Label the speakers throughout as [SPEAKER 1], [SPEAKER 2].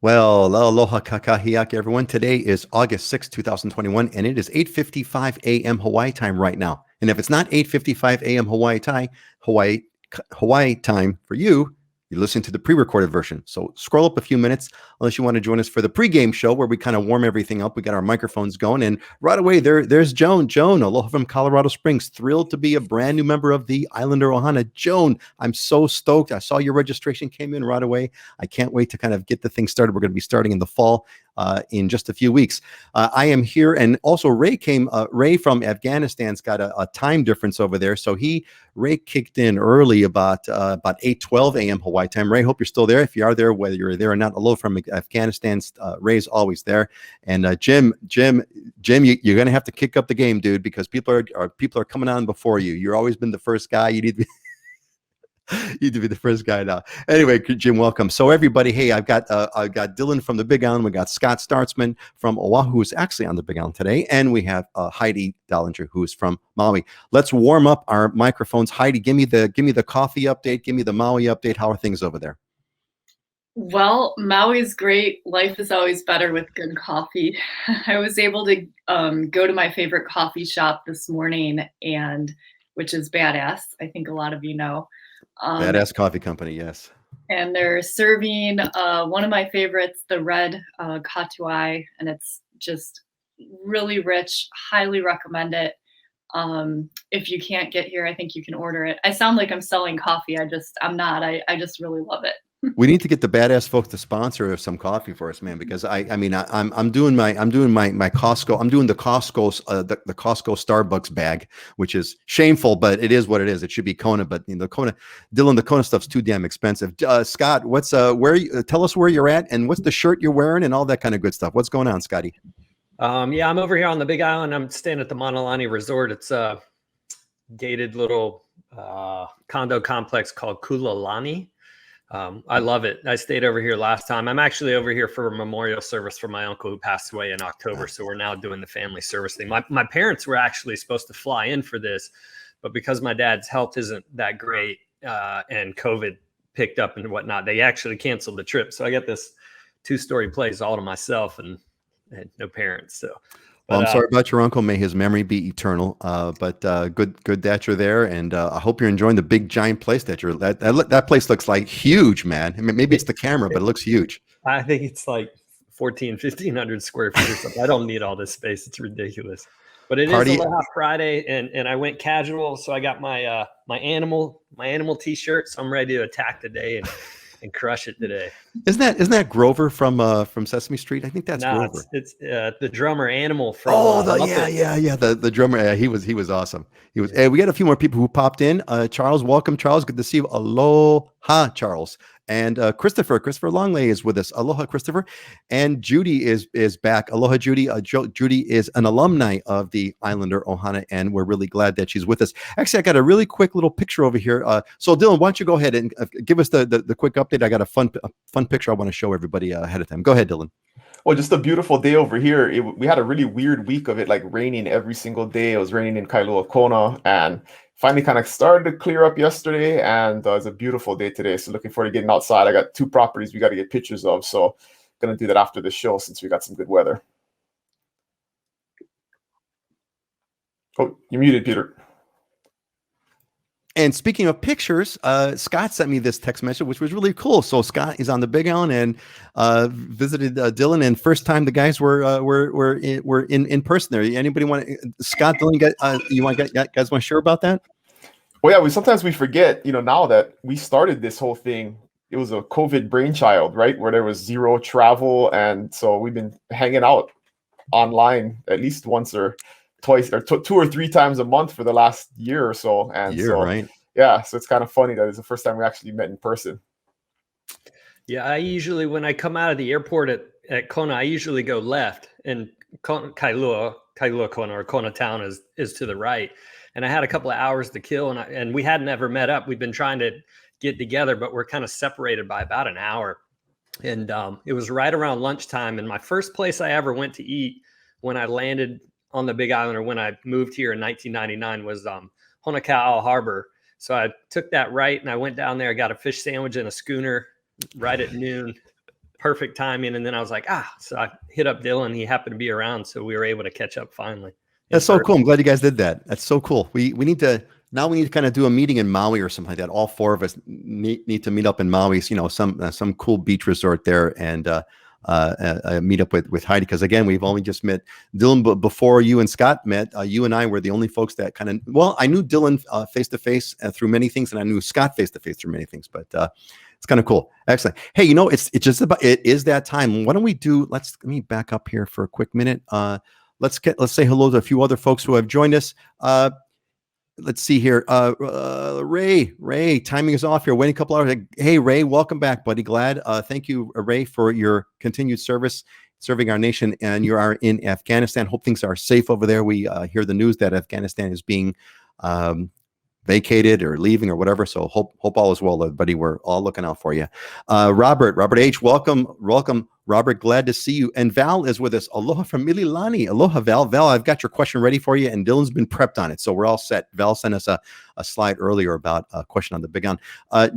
[SPEAKER 1] Well, aloha kakahiake, everyone. Today is August 6th, 2021, and it is 8:55 a.m. Hawaii time right now. And if it's not 8:55 a.m. Hawaii time for you, you listen to the pre-recorded version. So scroll up a few minutes, unless you want to join us for the pregame show where we kind of warm everything up. We got our microphones going, and right away there's Joan. Joan, aloha from Colorado Springs, thrilled to be a brand new member of the Islander Ohana. Joan, I'm so stoked. I saw your registration came in right away. I can't wait to kind of get the thing started. We're going to be starting in the fall in just a few weeks. I am here, and also Ray came. Ray from Afghanistan's got a time difference over there, so Ray kicked in early about 8:12 a.m. Hawaii time. Ray, hope you're still there. If you are there, whether you're there or not, aloha from Afghanistan. Ray's always there, and Jim, you're going to have to kick up the game, dude, because people are coming on before you. You've always been the first guy. You need to be. You need to be the first guy now. Anyway, Jim, welcome. So everybody, hey, I've got Dylan from the Big Island. We got Scott Startsman from Oahu, who's actually on the Big Island today, and we have Heidi Dollinger, who's from Maui. Let's warm up our microphones. Heidi, give me the coffee update. Give me the Maui update. How are things over there?
[SPEAKER 2] Well, Maui's great. Life is always better with good coffee. I was able to go to my favorite coffee shop this morning, and which is Badass. I think a lot of you know.
[SPEAKER 1] Badass Coffee Company, yes.
[SPEAKER 2] And they're serving one of my favorites, the red Kauai, and it's just really rich. Highly recommend it. If you can't get here, I think you can order it. I sound like I'm selling coffee. I'm not. I just really love it.
[SPEAKER 1] We need to get the Badass folks to sponsor some coffee for us, man. Because I'm doing my Costco. I'm doing the Costco Starbucks bag, which is shameful, but it is what it is. It should be Kona, but the Kona stuff's too damn expensive. Scott, what's tell us where you're at and what's the shirt you're wearing and all that kind of good stuff. What's going on, Scotty?
[SPEAKER 3] Yeah, I'm over here on the Big Island. I'm staying at the Monolani Resort. It's a gated little condo complex called Kulalani. I love it. I stayed over here last time. I'm actually over here for a memorial service for my uncle who passed away in October. So we're now doing the family service thing. My parents were actually supposed to fly in for this, but because my dad's health isn't that great and COVID picked up and whatnot, they actually canceled the trip. So I got this 2-story place all to myself and had no parents. So.
[SPEAKER 1] Well, I'm sorry about your uncle. May his memory be eternal. But good that you're there, and I hope you're enjoying the big giant place that you're. That place looks like huge, man. I mean, maybe it's the camera, but it looks huge.
[SPEAKER 3] I think it's like 1,500 square feet or something. I don't need all this space. It's ridiculous. But it is Aloha Friday, and I went casual, so I got my my animal T-shirt. So I'm ready to attack the day and crush it today.
[SPEAKER 1] Isn't that Grover from Sesame Street? I think that's Grover.
[SPEAKER 3] It's the drummer Animal from.
[SPEAKER 1] The drummer. Yeah, he was awesome. He was. We got a few more people who popped in. Charles, welcome, Charles. Good to see you. Aloha, Charles. And Christopher Longley is with us. Aloha, Christopher. And Judy is back. Aloha, Judy. Judy is an alumni of the Islander Ohana, and we're really glad that she's with us. Actually, I got a really quick little picture over here. So Dylan, why don't you go ahead and give us the quick update? I got a fun picture I want to show everybody ahead of time. Go ahead, Dylan.
[SPEAKER 4] Well, just a beautiful day over here. We had a really weird week of it, like raining every single day. It was raining in Kailua, Kona, and finally kind of started to clear up yesterday, and it's a beautiful day today. So looking forward to getting outside. I got 2 properties we got to get pictures of, so going to do that after the show since we got some good weather. Oh, you're muted, Peter.
[SPEAKER 1] And speaking of pictures, Scott sent me this text message, which was really cool. So Scott is on the Big Island and visited Dylan, and first time the guys were in person there. Anybody want Scott, Dylan? Guys want to share about that?
[SPEAKER 4] Well, yeah, sometimes we forget. Now that we started this whole thing, it was a COVID brainchild, right? Where there was zero travel, and so we've been hanging out online at least once or twice or 2 or 3 times a month for the last year or so. And
[SPEAKER 1] right?
[SPEAKER 4] Yeah, so it's kind of funny that it's the first time we actually met in person.
[SPEAKER 3] Yeah, I usually, when I come out of the airport at Kona, I usually go left, and Kailua Kona, or Kona town is to the right. And I had a couple of hours to kill, and we hadn't ever met up. We've been trying to get together, but we're kind of separated by about an hour. And it was right around lunchtime. And my first place I ever went to eat when I landed on the Big Island, or when I moved here in 1999, was Honoka'au Harbor. So I took that right and I went down there. I got a fish sandwich and a schooner right at noon. perfect timing. And then I was like, so I hit up Dylan. He happened to be around, so we were able to catch up finally.
[SPEAKER 1] That's so cool. I'm glad you guys did that. That's so cool. We need to kind of do a meeting in Maui or something like that. All four of us need to meet up in Maui. Some cool beach resort there and meet up with Heidi. Because again, we've only just met Dylan, but before you and Scott met, you and I were the only folks that kind of. Well, I knew Dylan face to face through many things, and I knew Scott face to face through many things. But it's kind of cool. Excellent. Hey, it's just about it is that time. Why don't we do? Let me back up here for a quick minute. Let's say hello to a few other folks who have joined us. Let's see here. Ray, timing is off here. Waiting a couple hours. Hey, Ray, welcome back, buddy. Glad. Thank you, Ray, for your continued service, serving our nation. And you are in Afghanistan. Hope things are safe over there. We hear the news that Afghanistan is being vacated or leaving or whatever. So hope all is well, everybody. We're all looking out for you. Robert H, welcome. Robert, glad to see you. And Val is with us. Aloha from Mililani. Aloha, Val. Val, I've got your question ready for you, and Dylan's been prepped on it, so we're all set. Val sent us a slide earlier about a question on the Big On.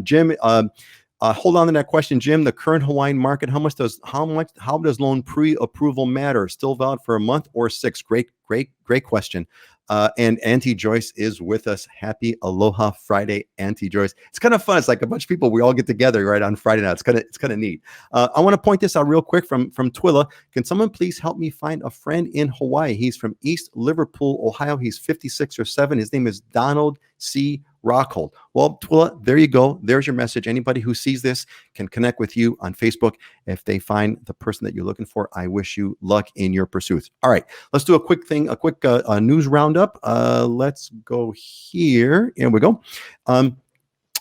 [SPEAKER 1] Jim, hold on to that question, Jim. The current Hawaiian market, how does loan pre-approval matter? Still valid for a month or 6? Great question. And Auntie Joyce is with us. Happy Aloha Friday, Auntie Joyce. It's kind of fun. It's like a bunch of people. We all get together right on Friday night. It's kind of neat. I want to point this out real quick from Twilla. Can someone please help me find a friend in Hawaii? He's from East Liverpool, Ohio. He's 56 or 7. His name is Donald C. Rockhold. Well, Twilla, there you go. There's your message. Anybody who sees this can connect with you on Facebook. If they find the person that you're looking for, I wish you luck in your pursuits. All right, let's do a quick news roundup. Let's go here. Here we go. All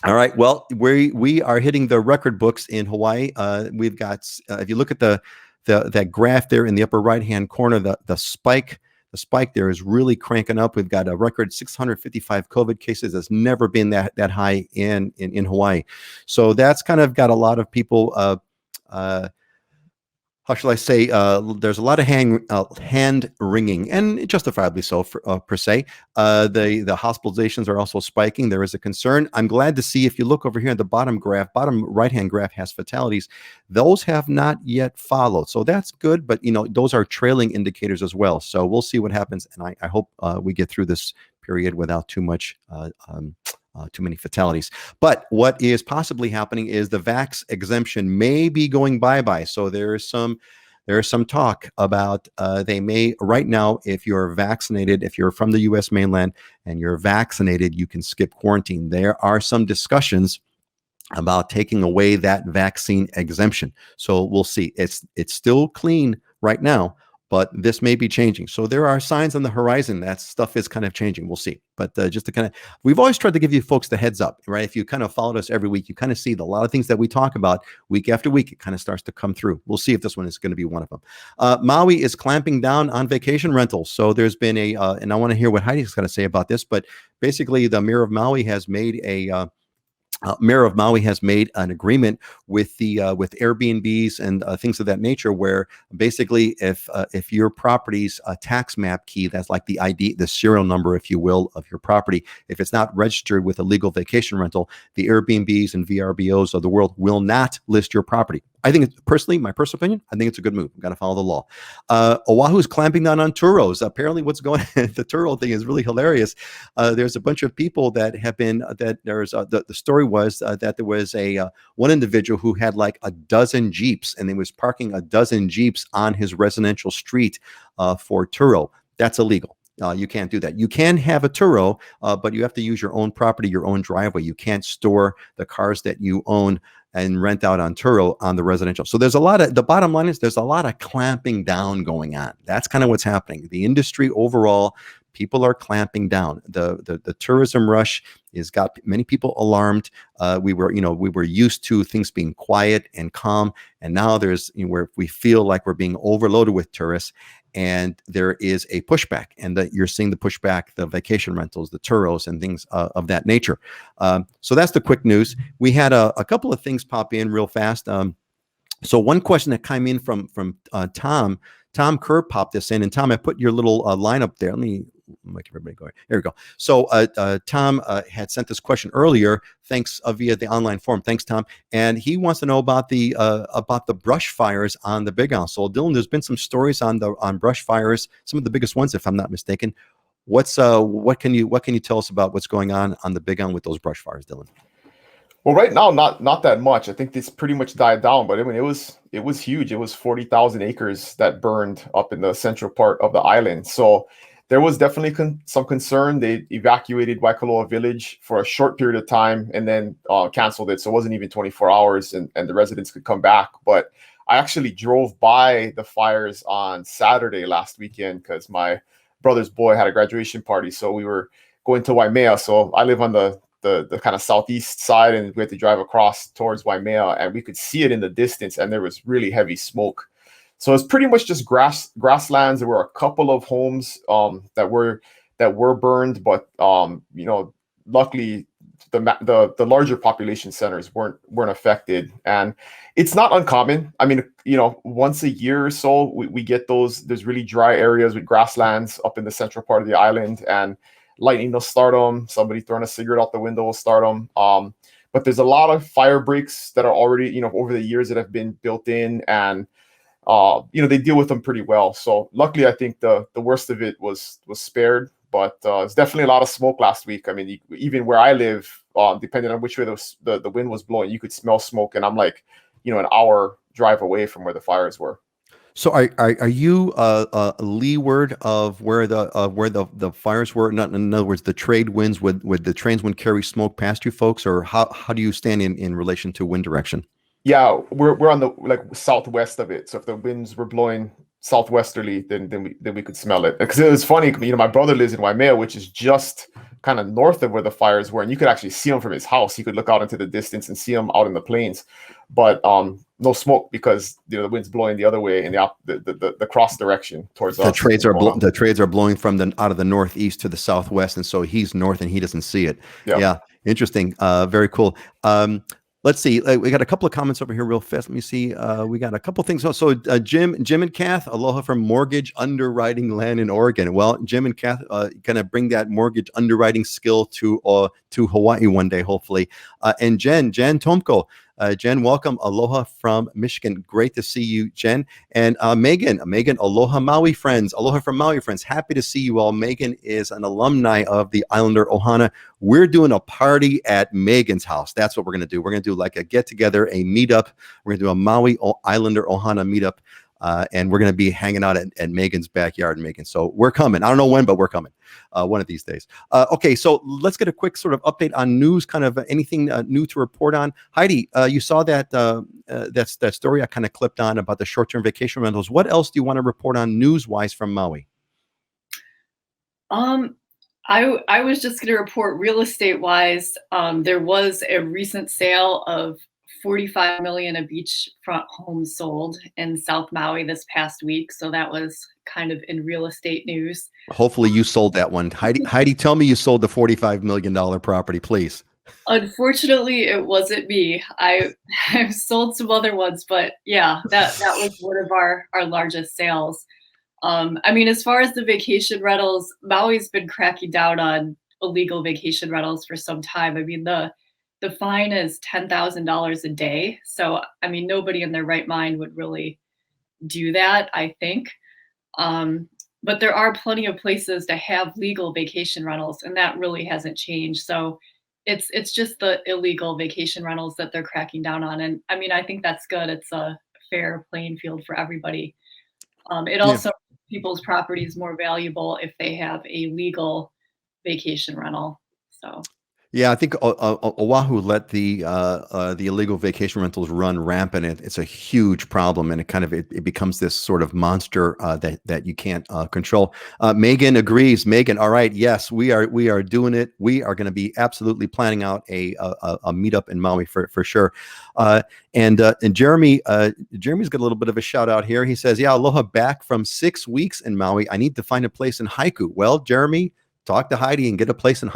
[SPEAKER 1] right. Well, we are hitting the record books in Hawaii. We've got, if you look at that graph there in the upper right-hand corner, the spike there is really cranking up. We've got a record 655 COVID cases. That's never been that high in Hawaii. So that's kind of got a lot of people, how shall I say, there's a lot of hand wringing, and justifiably so per se. The hospitalizations are also spiking. There is a concern. I'm glad to see, if you look over here at the bottom right-hand graph has fatalities. Those have not yet followed. So that's good, but those are trailing indicators as well. So we'll see what happens. And I hope we get through this period without too many fatalities. But what is possibly happening is the vax exemption may be going bye-bye. So there's some talk about they may, right now, if you're vaccinated, if you're from the U.S. mainland and you're vaccinated, you can skip quarantine. There are some discussions about taking away that vaccine exemption. So we'll see. It's still clean right now, but this may be changing. So there are signs on the horizon that stuff is kind of changing. We'll see. But just to kind of, we've always tried to give you folks the heads up, right? If you kind of followed us every week, you kind of see a lot of things that we talk about week after week. It kind of starts to come through. We'll see if this one is going to be one of them. Maui is clamping down on vacation rentals. So there's been and I want to hear what Heidi's going to say about this, but basically the mayor of Maui has made an agreement with with Airbnbs and things of that nature, where basically if your property's tax map key, that's like the ID, the serial number, if you will, of your property, if it's not registered with a legal vacation rental, the Airbnbs and VRBOs of the world will not list your property. I think it's my personal opinion, I think it's a good move. We've got to follow the law. Oahu is clamping down on turos. Apparently what's going on, the turo thing is really hilarious. There's a bunch of people that have been, the story was that there was one individual who had like a dozen Jeeps, and he was parking a dozen Jeeps on his residential street for turo. That's illegal. You can't do that. You can have a turo, but you have to use your own property, your own driveway. You can't store the cars that you own and rent out on turo on the residential. So the bottom line is there's a lot of clamping down going on. That's kind of what's happening. The industry overall, people are clamping down. The tourism rush has got many people alarmed. We were used to things being quiet and calm, and now there's where we feel like we're being overloaded with tourists. And there is a pushback, and that you're seeing the pushback, the vacation rentals, the turos, and things of that nature. So that's the quick news. We had a couple of things pop in real fast. So one question that came in from Tom Kerr popped this in, and Tom, I put your little line up there. Let me make everybody go. Here we go. So Tom had sent this question earlier, thanks via the online forum. Thanks, Tom. And he wants to know about the brush fires on the Big Island. So Dylan, there's been some stories on brush fires, some of the biggest ones, if I'm not mistaken. What can you tell us about what's going on the Big Island with those brush fires, Dylan?
[SPEAKER 4] Well, right now, not that much. I think this pretty much died down, but I mean, it was huge. It was 40,000 acres that burned up in the central part of the island. So there was definitely some concern. They evacuated Waikoloa Village for a short period of time and then canceled it. So it wasn't even 24 hours, and the residents could come back. But I actually drove by the fires on Saturday last weekend because my brother's boy had a graduation party. So we were going to Waimea. So I live on the kind of southeast side, and we had to drive across towards Waimea, and we could see it in the distance, and there was really heavy smoke. So it's pretty much just grasslands. There were a couple of homes that were burned, but luckily the larger population centers weren't affected. And it's not uncommon. I mean, once a year or so we get those. There's really dry areas with grasslands up in the central part of the island, and lightning will start them. Somebody throwing a cigarette out the window will start them. But there's a lot of fire breaks that are already, over the years that have been built in, and they deal with them pretty well. So luckily, I think the worst of it was spared. But it's definitely a lot of smoke last week. I mean, even where I live, depending on which way the wind was blowing, you could smell smoke, and I'm like, an hour drive away from where the fires were.
[SPEAKER 1] So are you leeward of where the fires were? Not, in other words, the trade winds would the trains would carry smoke past you folks, or how do you stand in relation to wind direction?
[SPEAKER 4] Yeah, we're on the southwest of it. So if the winds were blowing southwesterly, then we could smell it. Because it was funny, my brother lives in Waimea, which is just kind of north of where the fires were, and you could actually see them from his house. He could look out into the distance and see them out in the plains, but no smoke because the wind's blowing the other way in the cross direction towards us.
[SPEAKER 1] The trades are blowing from out of the northeast to the southwest, and so he's north and he doesn't see it. Yeah, interesting. Very cool. Let's see. We got a couple of comments over here real fast. Let me see. We got a couple of things. So Jim and Kath, aloha from Mortgage Underwriting Land in Oregon. Well, Jim and Kath gonna bring that mortgage underwriting skill to Hawaii one day, hopefully. And Jen Tomko. Jen, welcome. Aloha from Michigan. Great to see you, Jen. And Megan, aloha Maui friends. Aloha from Maui friends. Happy to see you all. Megan is an alumni of the Islander Ohana. We're doing a party at Megan's house. That's what we're going to do. We're going to do like a get together, a meetup. We're going to do a Maui Islander Ohana meetup. And we're going to be hanging out at Megan's backyard, Megan. So we're coming. I don't know when, but we're coming one of these days. Okay, so let's get a quick sort of update on news, kind of anything new to report on. Heidi, you saw that story I kind of clipped on about the short-term vacation rentals. What else do you want to report on news-wise from Maui?
[SPEAKER 2] I was just going to report real estate-wise. There was a recent sale of 45 million of beachfront homes sold in South Maui this past week. So that was kind of in real estate news.
[SPEAKER 1] Hopefully you sold that one. Heidi, tell me you sold the $45 million property, please.
[SPEAKER 2] Unfortunately, it wasn't me. I've sold some other ones, but yeah, that was one of our largest sales. I mean, as far as the vacation rentals, Maui's been cracking down on illegal vacation rentals for some time. I mean, the fine is $10,000 a day. So, I mean, nobody in their right mind would really do that, I think. But there are plenty of places to have legal vacation rentals, and that really hasn't changed. So it's just the illegal vacation rentals that they're cracking down on. And I mean, I think that's good. It's a fair playing field for everybody. It also makes people's properties more valuable if they have a legal vacation rental. So.
[SPEAKER 1] Yeah, I think Oahu let the illegal vacation rentals run rampant. It's a huge problem, and it becomes this sort of monster that you can't control. Megan agrees. Megan, all right, yes, we are doing it. We are going to be absolutely planning out a meetup in Maui for sure. And Jeremy's got a little bit of a shout out here. He says, "Yeah, aloha back from 6 weeks in Maui. I need to find a place in Haiku." Well, Jeremy, talk to Heidi and get a place in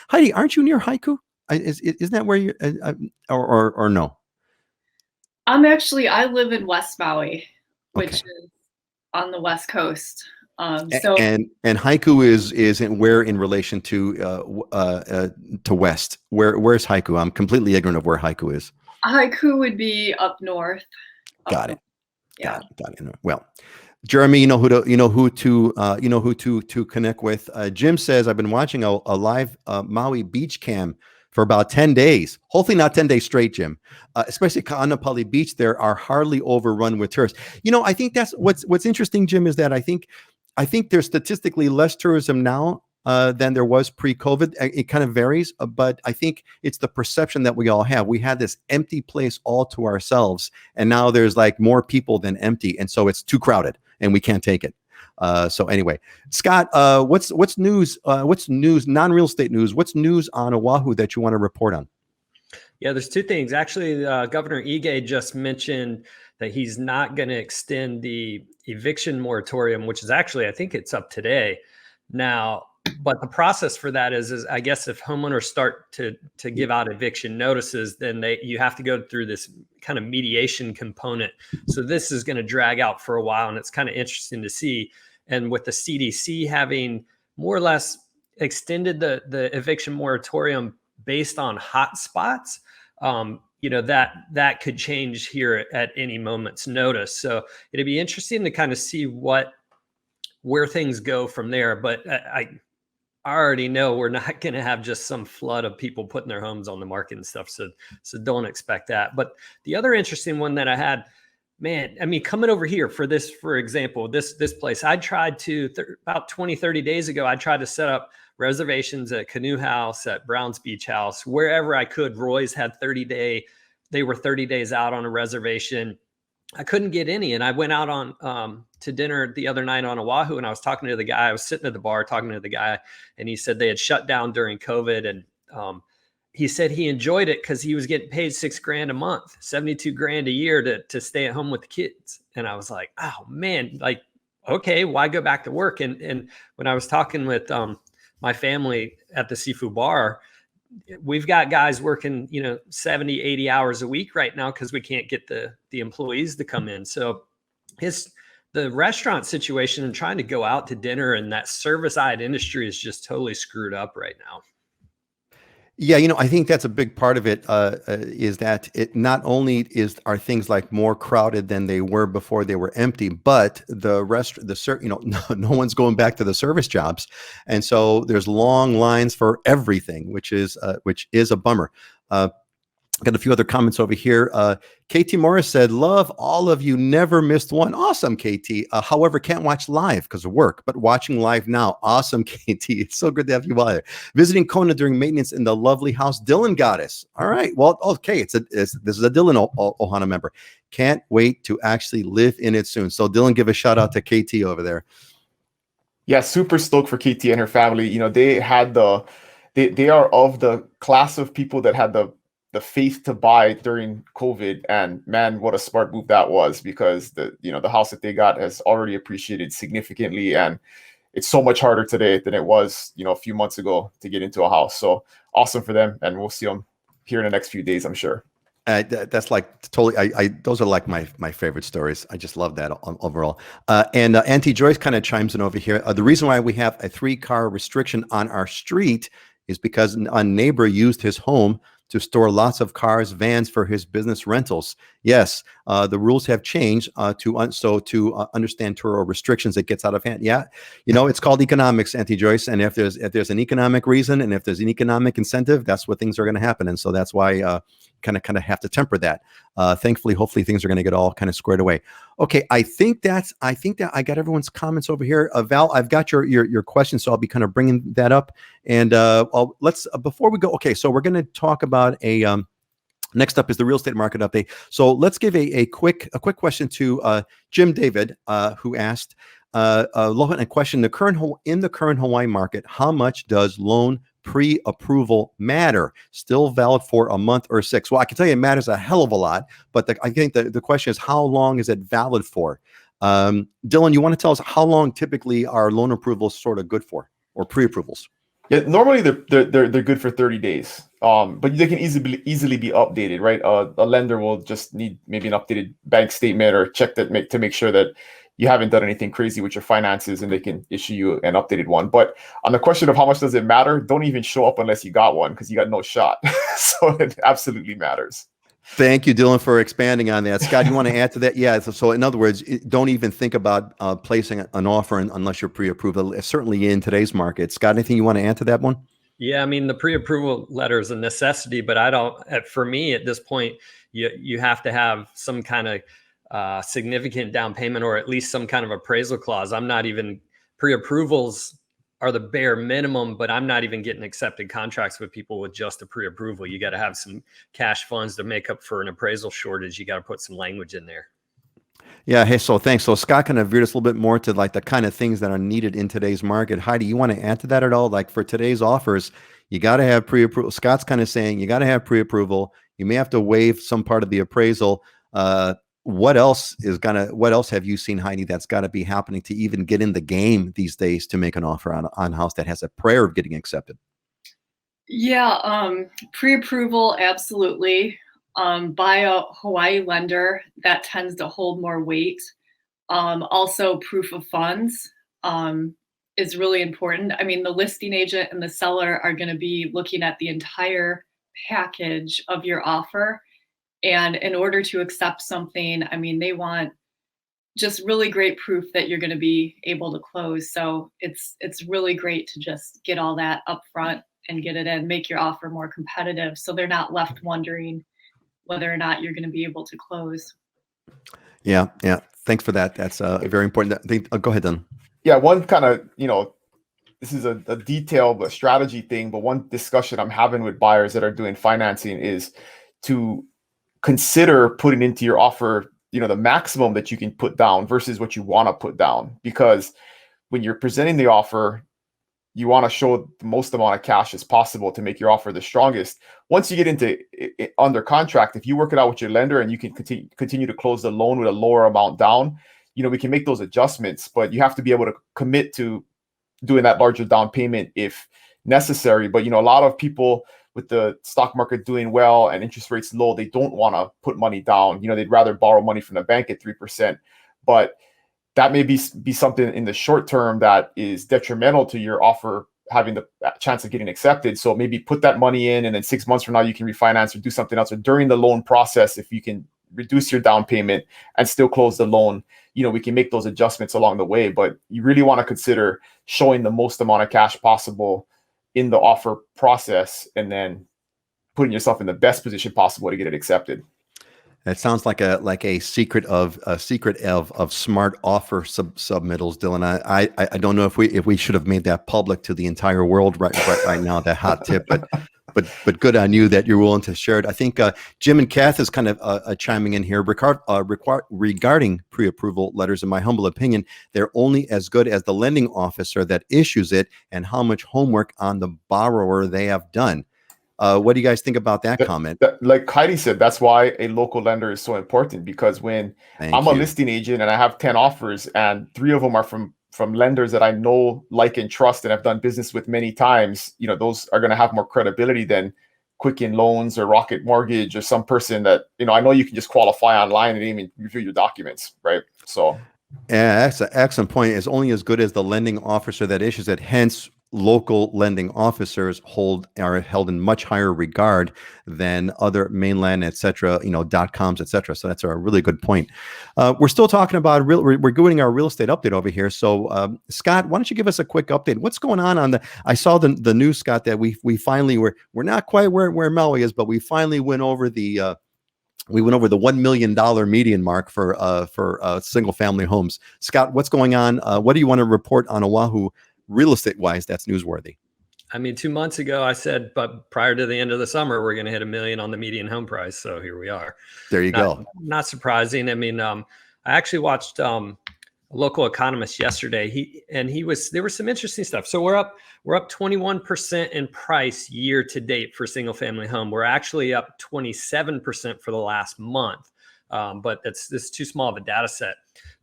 [SPEAKER 1] Heidi. Aren't you near Haiku? Isn't that where you or no?
[SPEAKER 2] I live in West Maui, which is on the West Coast. So
[SPEAKER 1] and haiku is where in relation to west? Where's haiku? I'm completely ignorant of where haiku is.
[SPEAKER 2] haiku would be up north.
[SPEAKER 1] Got it.
[SPEAKER 2] Yeah.
[SPEAKER 1] Got it. Well, Jeremy, you know who to connect with. Jim says, I've been watching a live Maui beach cam for about 10 days. Hopefully not 10 days straight, Jim. Especially Ka'anapali Beach, there are hardly overrun with tourists. I think that's what's interesting, Jim, is that I think there's statistically less tourism now than there was pre-COVID. It kind of varies, but I think it's the perception that we all have. We had this empty place all to ourselves, and now there's like more people than empty, and so it's too crowded, and we can't take it. So anyway, Scott, what's news? What's news? Non-real estate news. What's news on Oahu that you want to report on?
[SPEAKER 3] Yeah, there's two things. Actually, Governor Ige just mentioned that he's not going to extend the eviction moratorium, which is actually, I think it's up today now. But the process for that is I guess if homeowners start to give out eviction notices, then you have to go through this kind of mediation component. So this is going to drag out for a while, and it's kind of interesting to see. And with the CDC having more or less extended the eviction moratorium based on hot spots, that could change here at any moment's notice. So it'd be interesting to kind of see where things go from there. But I already know we're not going to have just some flood of people putting their homes on the market and stuff. So don't expect that. But the other interesting one that I had, man, I mean, coming over here for example, this place, I tried to about 20, 30 days ago, I tried to set up reservations at Canoe House, at Brown's Beach House, wherever I could. Roy's had they were 30 days out on a reservation. I couldn't get any. And I went out on to dinner the other night on Oahu, and I was talking to the guy. I was sitting at the bar talking to the guy, and he said they had shut down during COVID. And he said he enjoyed it because he was getting paid $6,000 a month, 72 grand a year to stay at home with the kids. And I was like, oh man, like, okay, why go back to work? And when I was talking with my family at the seafood bar, we've got guys working, 70, 80 hours a week right now because we can't get the employees to come in. So the restaurant situation and trying to go out to dinner and that service-side industry is just totally screwed up right now.
[SPEAKER 1] Yeah, I think that's a big part of it, is that it not only are things like more crowded than they were before they were empty, but no one's going back to the service jobs, and so there's long lines for everything, which is a bummer. Got a few other comments over here. KT Morris said, love all of you, never missed one. Awesome, KT. However, can't watch live because of work, but watching live now. Awesome, KT. It's so good to have you there. Visiting Kona during maintenance in the lovely house. Dylan got us. All right. Well, okay. This is a Dylan Ohana member. Can't wait to actually live in it soon. So Dylan, give a shout out to KT over there.
[SPEAKER 4] Yeah, super stoked for KT and her family. They had they are of the class of people that had the faith to buy during COVID, and man, what a smart move that was, because the house that they got has already appreciated significantly, and it's so much harder today than it was a few months ago to get into a house. So awesome for them, and we'll see them here in the next few days, I'm sure.
[SPEAKER 1] That's like totally. Those are like my favorite stories. I just love that overall. And Auntie Joyce kind of chimes in over here. The reason why we have a 3-car restriction on our street is because a neighbor used his home to store lots of cars, vans for his business rentals. Yes, the rules have changed to understand tour restrictions. It gets out of hand. Yeah, it's called economics, Auntie Joyce. And if there's an economic reason and if there's an economic incentive, that's what things are going to happen. And so that's why kind of have to temper that. Thankfully, hopefully things are going to get all kind of squared away. Okay, I think that I got everyone's comments over here. Val, I've got your question, so I'll be kind of bringing that up. And let's before we go. Okay, so we're going to talk about next up is the real estate market update. So let's give a quick question to Jim David, who asked a question: in the current Hawaii market, how much does loan pre-approval matter? Still valid for a month or 6? Well, I can tell you it matters a hell of a lot, but I think the question is, how long is it valid for? Dylan, you want to tell us how long typically are loan approvals sort of good for, or pre-approvals?
[SPEAKER 4] Yeah, normally they're good for 30 days. But they can easily be updated, right? A lender will just need maybe an updated bank statement or check that to make sure that you haven't done anything crazy with your finances and they can issue you an updated one. But on the question of how much does it matter, don't even show up unless you got one, because you got no shot. So it absolutely matters.
[SPEAKER 1] Thank you, Dylan, for expanding on that. Scott, you want to add to that? Yeah. So in other words, don't even think about placing an offer unless you're pre-approved, certainly in today's market. Scott, anything you want to add to that one?
[SPEAKER 3] Yeah, I mean, the pre-approval letter is a necessity, but for me at this point, you have to have some kind of significant down payment, or at least some kind of appraisal clause. I'm not even, pre-approvals are the bare minimum, but I'm not even getting accepted contracts with people with just a pre-approval. You got to have some cash funds to make up for an appraisal shortage. You got to put some language in there.
[SPEAKER 1] Yeah. Hey, so thanks. So Scott kind of veered us a little bit more to like the kind of things that are needed in today's market. Heidi, you want to add to that at all? Like for today's offers, you got to have pre-approval. Scott's kind of saying you got to have pre-approval. You may have to waive some part of the appraisal. What else have you seen, Heidi, that's got to be happening to even get in the game these days to make an offer on a house that has a prayer of getting accepted?
[SPEAKER 2] Yeah, pre-approval, absolutely. By a Hawaii lender, that tends to hold more weight. Also, proof of funds is really important. I mean, the listing agent and the seller are going to be looking at the entire package of your offer. And in order to accept something, I mean, they want just really great proof that you're going to be able to close. So it's really great to just get all that up front and get it in, make your offer more competitive, so they're not left wondering whether or not you're going to be able to close.
[SPEAKER 1] Yeah. Thanks for that. That's very important. Go ahead, then.
[SPEAKER 4] Yeah, one kind of, this is a detail, but strategy thing, but one discussion I'm having with buyers that are doing financing is to consider putting into your offer, the maximum that you can put down versus what you want to put down. Because when you're presenting the offer, you want to show the most amount of cash as possible to make your offer the strongest. Once you get into under contract, if you work it out with your lender and you can continue to close the loan with a lower amount down, we can make those adjustments, but you have to be able to commit to doing that larger down payment if necessary. But, a lot of people with the stock market doing well and interest rates low, they don't want to put money down. They'd rather borrow money from the bank at 3%. But that may be something in the short term that is detrimental to your offer having the chance of getting accepted. So maybe put that money in, and then 6 months from now, you can refinance or do something else. Or during the loan process, if you can reduce your down payment and still close the loan, we can make those adjustments along the way. But you really want to consider showing the most amount of cash possible in the offer process, and then putting yourself in the best position possible to get it accepted.
[SPEAKER 1] That sounds like a secret of smart offer submittals, Dylan. I don't know if we should have made that public to the entire world right now, that hot tip, but good on you that you're willing to share it. I think Jim and Kath is kind of chiming in here regarding pre-approval letters. In my humble opinion, they're only as good as the lending officer that issues it and how much homework on the borrower they have done. What do you guys think about that comment?
[SPEAKER 4] Like Heidi said, that's why a local lender is so important, because when I'm a listing agent and I have 10 offers and 3 of them are from lenders that I know, like, and trust and have done business with many times, those are going to have more credibility than Quicken Loans or Rocket Mortgage or some person that, I know you can just qualify online and even review your documents, right? So.
[SPEAKER 1] Yeah, that's an excellent point. It's only as good as the lending officer that issues it. Hence, local lending officers are held in much higher regard than other mainland, et cetera, .coms, et cetera. So that's a really good point. We're still talking about we're doing our real estate update over here. So Scott, why don't you give us a quick update? What's going on I saw the news, Scott, that we finally we're not quite where Maui is, but we finally went over the $1 million median mark for single family homes. Scott, what's going on? What do you want to report on Oahu real estate wise that's newsworthy?
[SPEAKER 3] I mean, 2 months ago, I said, but prior to the end of the summer, we're going to hit $1 million on the median home price. So here we are.
[SPEAKER 1] There you go.
[SPEAKER 3] Not surprising. I mean, I actually watched a local economist yesterday. There was some interesting stuff. So we're up 21% in price year to date for single family home. We're actually up 27% for the last month. But this too small of a data set.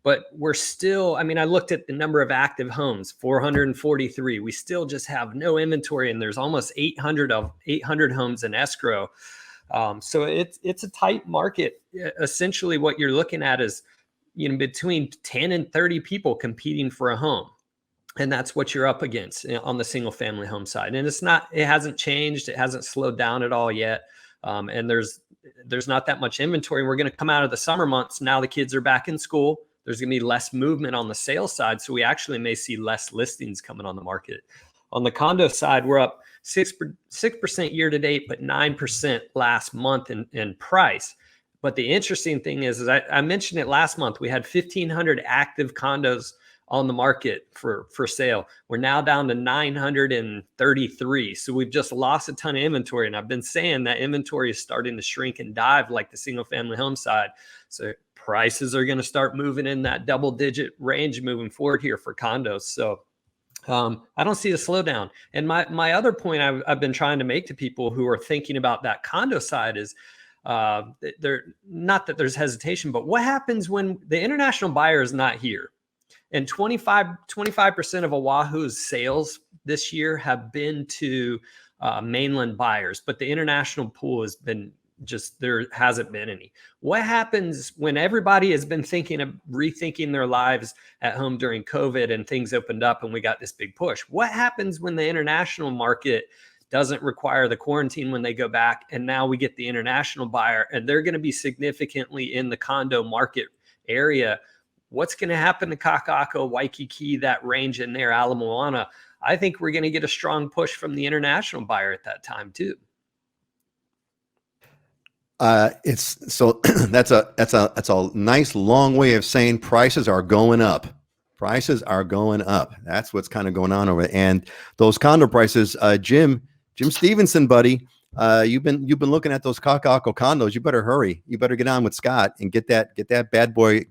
[SPEAKER 3] But we're still, I mean, I looked at the number of active homes, 443. We still just have no inventory, and there's almost 800 homes in escrow. So it's a tight market. Essentially, what you're looking at is, between 10 and 30 people competing for a home. And that's what you're up against on the single family home side. And it hasn't changed. It hasn't slowed down at all yet. And there's not that much inventory. We're going to come out of the summer months. Now the kids are back in school. There's going to be less movement on the sales side. So we actually may see less listings coming on the market. On the condo side, we're up 6% year to date, but 9% last month in price. But the interesting thing is I mentioned it last month, we had 1,500 active condos on the market for sale. We're now down to 933. So we've just lost a ton of inventory. And I've been saying that inventory is starting to shrink and dive like the single family home side. So prices are going to start moving in that double digit range moving forward here for condos. So I don't see a slowdown. And my other point I've been trying to make to people who are thinking about that condo side is they're not that there's hesitation, but what happens when the international buyer is not here? And 25% of Oahu's sales this year have been to mainland buyers, but the international pool has been there hasn't been any. What happens when everybody has been thinking of rethinking their lives at home during COVID and things opened up and we got this big push? What happens when the international market doesn't require the quarantine when they go back, and now we get the international buyer and they're going to be significantly in the condo market area? What's going to happen to Kaka'ako, Waikiki, that range in there, Ala Moana? I think we're going to get a strong push from the international buyer at that time too.
[SPEAKER 1] It's so that's a nice long way of saying prices are going up. Prices are going up. That's what's kind of going on over there. And those condo prices, Jim Stevenson, buddy, you've been looking at those Kaka'ako condos. You better hurry. You better get on with Scott and get that bad boy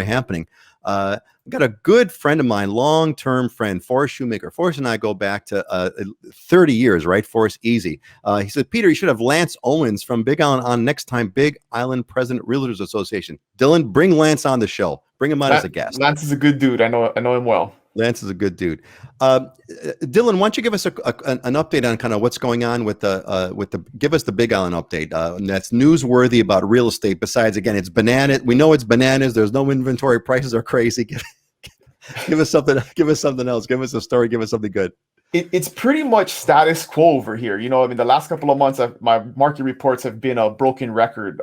[SPEAKER 1] happening. I've got a good friend of mine, long-term friend, Forrest Shoemaker. Forrest and I go back to 30 years, right? Forrest, easy. He said, Peter, you should have Lance Owens from Big Island on next time, Big Island President Realtors Association. Dylan, bring Lance on the show. Bring him on as a guest.
[SPEAKER 4] Lance is a good dude. I know him well.
[SPEAKER 1] Lance is a good dude. Dylan, why don't you give us an update on kind of what's going on give us the Big Island update that's newsworthy about real estate. Besides, again, it's bananas. We know it's bananas. There's no inventory. Prices are crazy. Give us something. Give us something else. Give us a story. Give us something good.
[SPEAKER 4] It's pretty much status quo over here. The last couple of months, my market reports have been a broken record.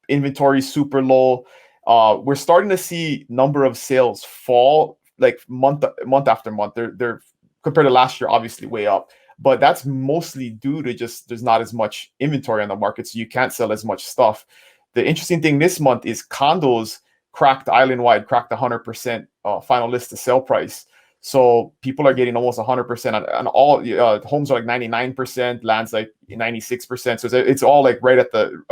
[SPEAKER 4] Inventory super low. We're starting to see number of sales fall like month after month. They're compared to last year, obviously way up, but that's mostly due to just there's not as much inventory on the market, so you can't sell as much stuff. The interesting thing this month is condos cracked island-wide, cracked 100% final list to sell price. So people are getting almost 100% on all homes are like 99%, lands like 96%. So it's all like right at the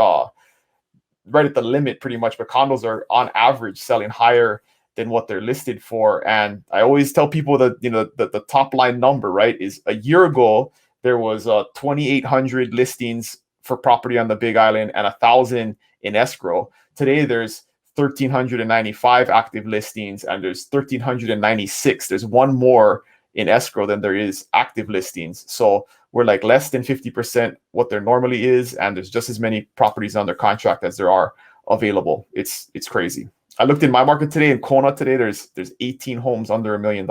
[SPEAKER 4] limit pretty much. But condos are on average selling higher than what they're listed for. And I always tell people that the top line number, right, is a year ago there was 2,800 listings for property on the Big Island and 1,000 in escrow. Today there's 1,395 active listings and there's 1,396. There's one more in escrow than there is active listings. So we're like less than 50% what there normally is, and there's just as many properties under contract as there are available. It's crazy. I looked in my market today in Kona today. There's 18 homes under $1 million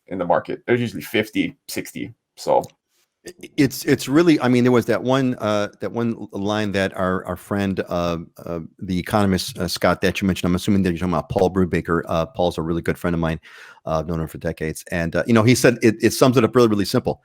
[SPEAKER 4] in the market. There's usually 50, 60. So
[SPEAKER 1] it's really, I mean, there was that one line that our friend, the economist, Scott, that you mentioned. I'm assuming that you're talking about Paul Brubaker. Paul's a really good friend of mine. I've known him for decades. And, he said it sums it up really, really simple.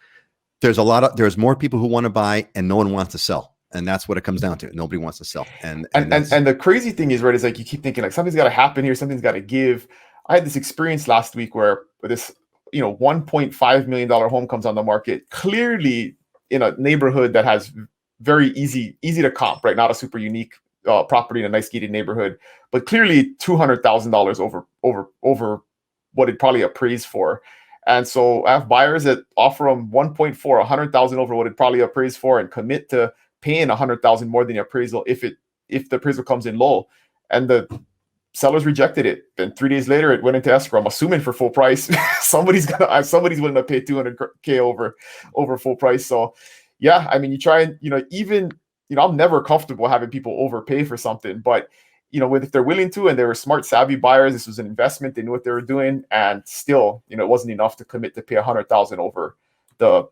[SPEAKER 1] There's more people who want to buy and no one wants to sell. And that's what it comes down to. Nobody wants to sell. And
[SPEAKER 4] the crazy thing is, right, is like you keep thinking like something's got to happen here. Something's got to give. I had this experience last week where this, $1.5 million home comes on the market, clearly in a neighborhood that has very easy to comp, right? Not a super unique property in a nice gated neighborhood, but clearly $200,000 over what it probably appraised for. And so I have buyers that offer them 1.4, 100,000 over what it probably appraised for, and commit to paying 100,000 more than the appraisal if the appraisal comes in low, and the sellers rejected it. Then 3 days later, it went into escrow. I'm assuming for full price. somebody's willing to pay $200K over full price. So yeah, I mean, you try and even I'm never comfortable having people overpay for something, but if they're willing to, and they were smart, savvy buyers, this was an investment, they knew what they were doing, and still, it wasn't enough to commit to pay $100,000 over the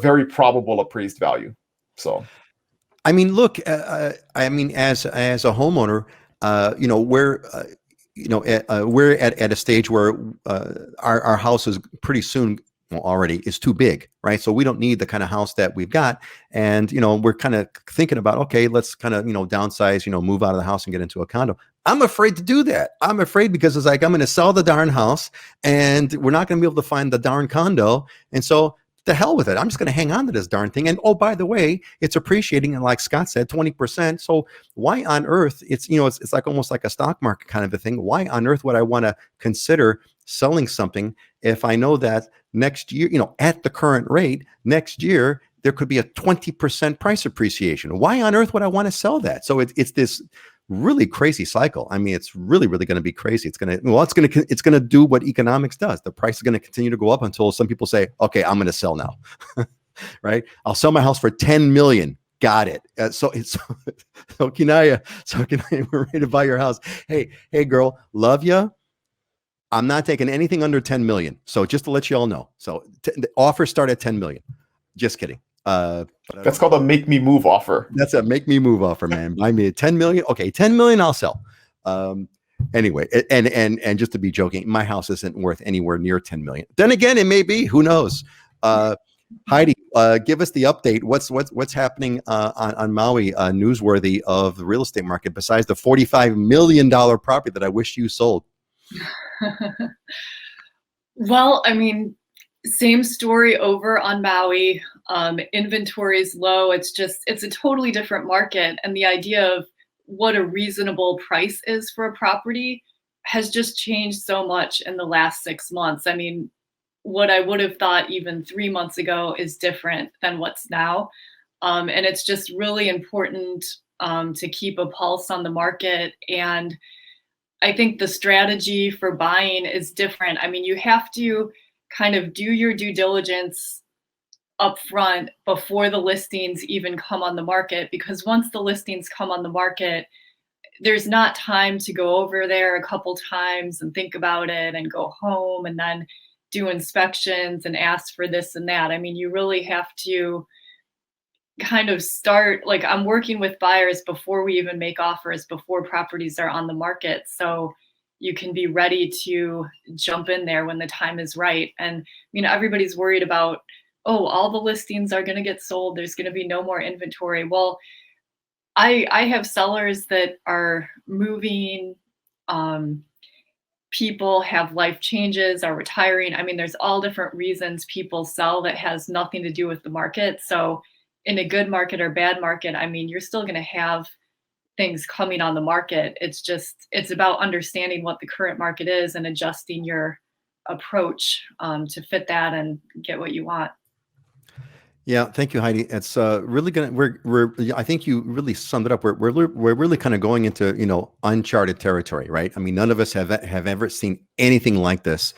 [SPEAKER 4] very probable appraised value. So,
[SPEAKER 1] I mean, look, I mean, as a homeowner, we're at a stage where our house is pretty soon, well, already is too big, right? So we don't need the kind of house that we've got, and we're kind of thinking about, okay, let's kind of downsize, move out of the house and get into a condo. I'm afraid to do that. I'm afraid because it's like I'm going to sell the darn house, and we're not going to be able to find the darn condo, and so the hell with it. I'm just going to hang on to this darn thing. And oh, by the way, it's appreciating, and like Scott said, 20%. So why on earth? It's it's like almost like a stock market kind of a thing. Why on earth would I want to consider selling something if I know that next year, at the current rate, next year there could be a 20% price appreciation? Why on earth would I want to sell that? So it's this really crazy cycle. I mean, it's really going to be crazy. It's going to do what economics does. The price is going to continue to go up until some people say, okay, I'm going to sell now. Right? I'll sell my house for 10 million. Got it. So Kinaya, we're ready to buy your house. Hey girl, love you. I'm not taking anything under 10 million. So just to let you all know. So the offers start at 10 million. Just kidding.
[SPEAKER 4] That's called a make me move offer.
[SPEAKER 1] That's a make me move offer, man. Buy me 10 million. Okay, 10 million, I'll sell. Anyway, and just to be joking, my house isn't worth anywhere near 10 million. Then again, it may be. Who knows? Heidi, give us the update. What's happening on Maui, newsworthy of the real estate market besides the $45 million property that I wish you sold?
[SPEAKER 2] Well, I mean, same story over on Maui. Inventory is low. It's a totally different market. And the idea of what a reasonable price is for a property has just changed so much in the last 6 months. I mean, what I would have thought even 3 months ago is different than what's now. And it's just really important to keep a pulse on the market. And I think the strategy for buying is different. I mean, you have to kind of do your due diligence up front before the listings even come on the market, because once the listings come on the market, there's not time to go over there a couple times and think about it and go home and then do inspections and ask for this and that. I mean, you really have to kind of start, like, I'm working with buyers before we even make offers, before properties are on the market. So you can be ready to jump in there when the time is right. And everybody's worried about, oh, all the listings are going to get sold. There's going to be no more inventory. Well, I have sellers that are moving, people have life changes, are retiring. I mean, there's all different reasons people sell that has nothing to do with the market. So in a good market or bad market, I mean, you're still going to have things coming on the market. It's about understanding what the current market is and adjusting your approach to fit that and get what you want.
[SPEAKER 1] Yeah, thank you, Heidi. It's really gonna. I think you really summed it up. We're really kind of going into uncharted territory, right? I mean, none of us have ever seen anything like this.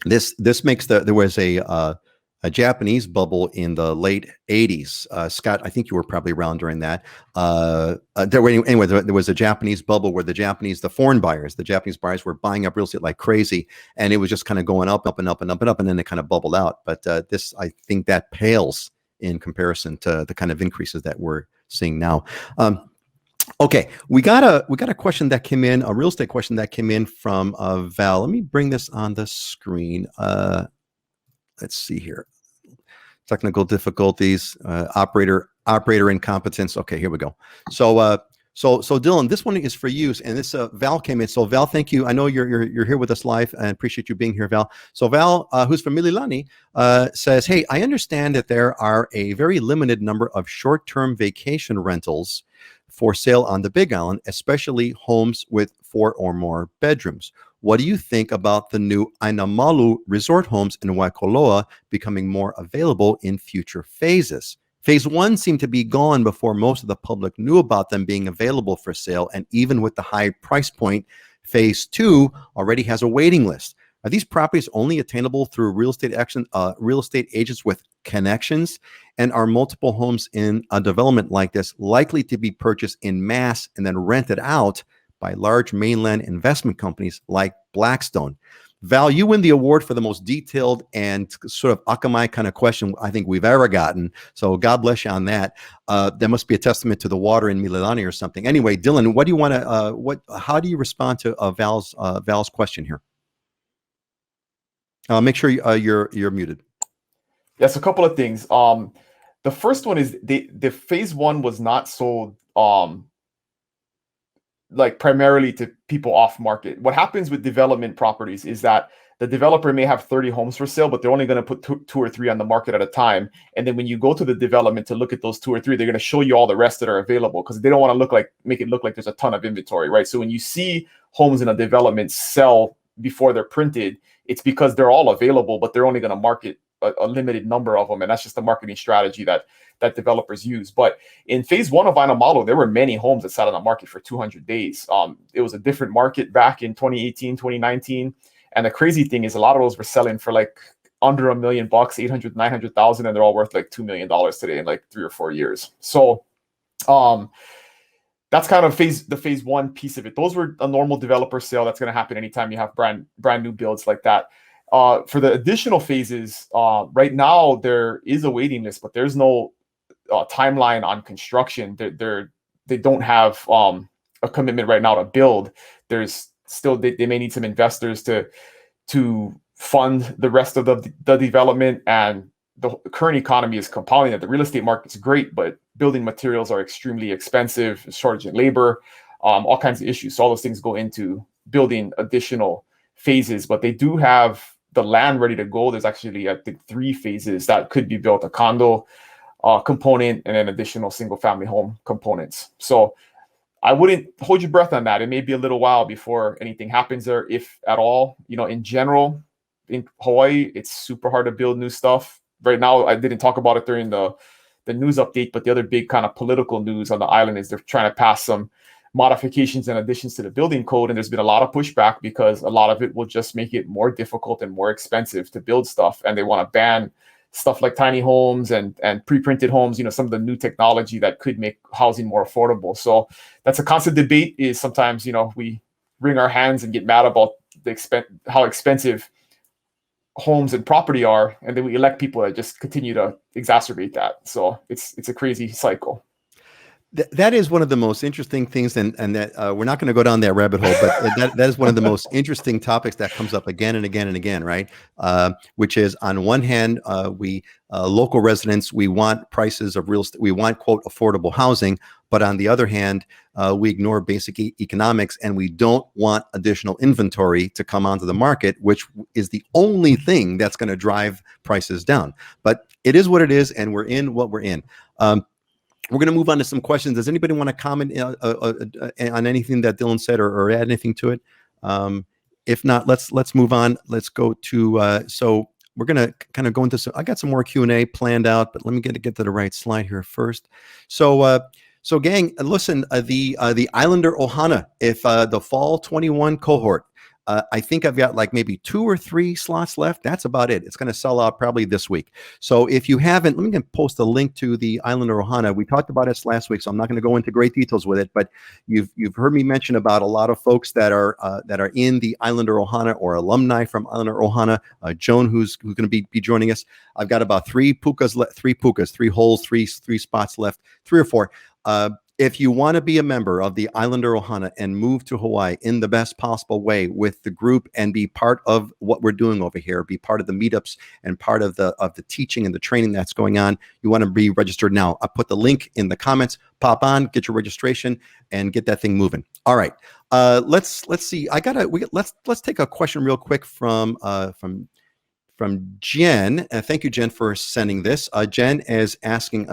[SPEAKER 1] This makes there was a Japanese bubble in the late 80s. Scott, I think you were probably around during that. There was a Japanese bubble where the foreign buyers, the Japanese buyers were buying up real estate like crazy, and it was just kind of going up and up and up and up, and then it kind of bubbled out. But this, I think that pales in comparison to the kind of increases that we're seeing now. Okay, we got a question that came in, a real estate question that came in from Val. Let me bring this on the screen. Let's see here. Technical difficulties, operator incompetence. Okay, here we go. So Dylan, this one is for you, and this Val came in. So Val, thank you. I know you're here with us live, and appreciate you being here, Val. So Val, who's from Mililani, says, "Hey, I understand that there are a very limited number of short-term vacation rentals for sale on the Big Island, especially homes with 4 or more bedrooms. What do you think about the new Ainamalu resort homes in Waikoloa becoming more available in future phases? Phase 1 seemed to be gone before most of the public knew about them being available for sale, and even with the high price point, Phase 2 already has a waiting list. Are these properties only attainable through real estate agents with connections? And are multiple homes in a development like this likely to be purchased in mass and then rented out by large mainland investment companies like Blackstone? Val, you win the award for the most detailed and sort of Akamai kind of question I think we've ever gotten. So God bless you on that. That must be a testament to the water in Mililani or something. Anyway, Dylan, what do you want to? How do you respond to Val's question here? Make sure you're muted.
[SPEAKER 4] Yes, a couple of things. The first one is the phase one was not sold like primarily to people off market. What happens with development properties is that the developer may have 30 homes for sale, but they're only going to put two or three on the market at a time. And then when you go to the development to look at those two or three, they're going to show you all the rest that are available because they don't want to make it look like there's a ton of inventory, right? So when you see homes in a development sell before they're printed, it's because they're all available, but they're only going to market a limited number of them. And that's just a marketing strategy that developers use. But in phase one of Vinyl Model, there were many homes that sat on the market for 200 days. It was a different market back in 2018, 2019. And the crazy thing is a lot of those were selling for like under $1 million, 800, 900,000, and they're all worth like $2 million today in like 3 or 4 years. So that's kind of the phase one piece of it. Those were a normal developer sale. That's going to happen anytime you have brand new builds like that. For the additional phases, right now there is a waiting list, but there's no timeline on construction. They don't have a commitment right now to build. There's still they may need some investors to fund the rest of the development, and the current economy is compounding that. The real estate market's great, but building materials are extremely expensive, shortage in labor, all kinds of issues. So all those things go into building additional phases, but they do have the land ready to go. There's actually, I think, 3 phases that could be built: a condo component and then additional single family home components. So I wouldn't hold your breath on that. It may be a little while before anything happens there, if at all. In general, in Hawaii, it's super hard to build new stuff. Right now, I didn't talk about it during the news update, but the other big kind of political news on the island is they're trying to pass some modifications and additions to the building code. And there's been a lot of pushback because a lot of it will just make it more difficult and more expensive to build stuff. And they want to ban stuff like tiny homes and pre-printed homes, some of the new technology that could make housing more affordable. So that's a constant debate. Is sometimes, we wring our hands and get mad about how expensive homes and property are, and then we elect people that just continue to exacerbate that. So it's a crazy cycle.
[SPEAKER 1] That is one of the most interesting things, and that we're not going to go down that rabbit hole, but that is one of the most interesting topics that comes up again and again and again, right? Which is, on one hand, we local residents, we want prices of real estate, we want, quote, affordable housing, but on the other hand, we ignore basic economics, and we don't want additional inventory to come onto the market, which is the only thing that's going to drive prices down. But it is what it is, and we're in what we're in. We're going to move on to some questions. Does anybody want to comment on anything that Dylan said, or add anything to it? If not, let's move on. Let's go to so we're going to kind of go into some. I got some more Q&A planned out, but let me get to the right slide here first. So gang, listen, the Islander Ohana, if the fall 21 cohort. I think I've got like maybe 2 or 3 slots left. That's about it. It's going to sell out probably this week. So if you haven't, let me post a link to the Islander Ohana. We talked about this last week, so I'm not going to go into great details with it. But you've heard me mention about a lot of folks that are in the Islander Ohana or alumni from Islander Ohana. Joan, who's going to be joining us. I've got about 3 holes, three spots left, 3 or 4. If you want to be a member of the Islander Ohana and move to Hawaii in the best possible way with the group and be part of what we're doing over here, be part of the meetups and part of the teaching and the training that's going on, you want to be registered now. I put the link in the comments. Pop on, get your registration, and get that thing moving. All right, let's see. Let's take a question real quick from Jen. Thank you, Jen, for sending this. Jen is asking,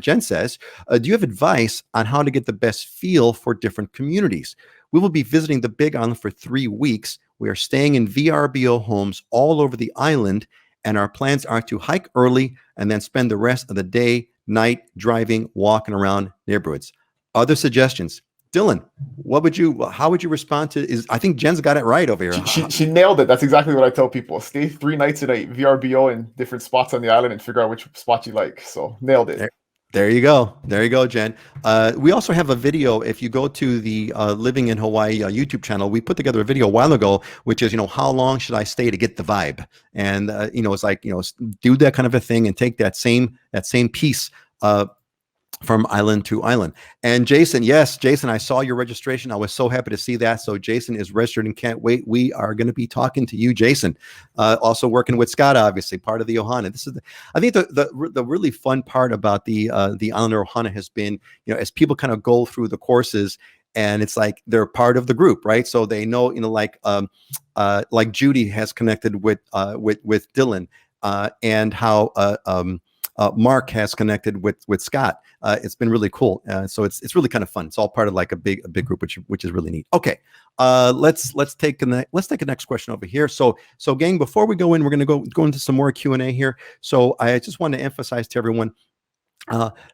[SPEAKER 1] Jen says, do you have advice on how to get the best feel for different communities? We will be visiting the Big Island for 3 weeks. We are staying in VRBO homes all over the island, and our plans are to hike early and then spend the rest of the day, night, driving, walking around neighborhoods. Other suggestions? Dylan, how would you respond to? I think Jen's got it right over here.
[SPEAKER 4] She nailed it. That's exactly what I tell people. Stay 3 nights in a VRBO in different spots on the island and figure out which spot you like. So nailed it.
[SPEAKER 1] There you go. There you go, Jen. We also have a video. If you go to the Living in Hawaii YouTube channel, we put together a video a while ago, which is, how long should I stay to get the vibe? And, it's like, do that kind of a thing and take that same piece from island to island. And Jason, yes, Jason, I saw your registration. I was so happy to see that. So Jason is registered and can't wait. We are going to be talking to you, Jason. Also working with Scott, obviously part of the Ohana. This is, I think the really fun part about the Islander Ohana has been, as people kind of go through the courses, and it's like they're part of the group, right? So they know, like Judy has connected with Dylan, and how Mark has connected with Scott. It's been really cool. So it's really kind of fun. It's all part of like a big group, which is really neat. Okay, let's take the next question over here. So gang, before we go in, we're going to go into some more Q&A here. So I just want to emphasize to everyone,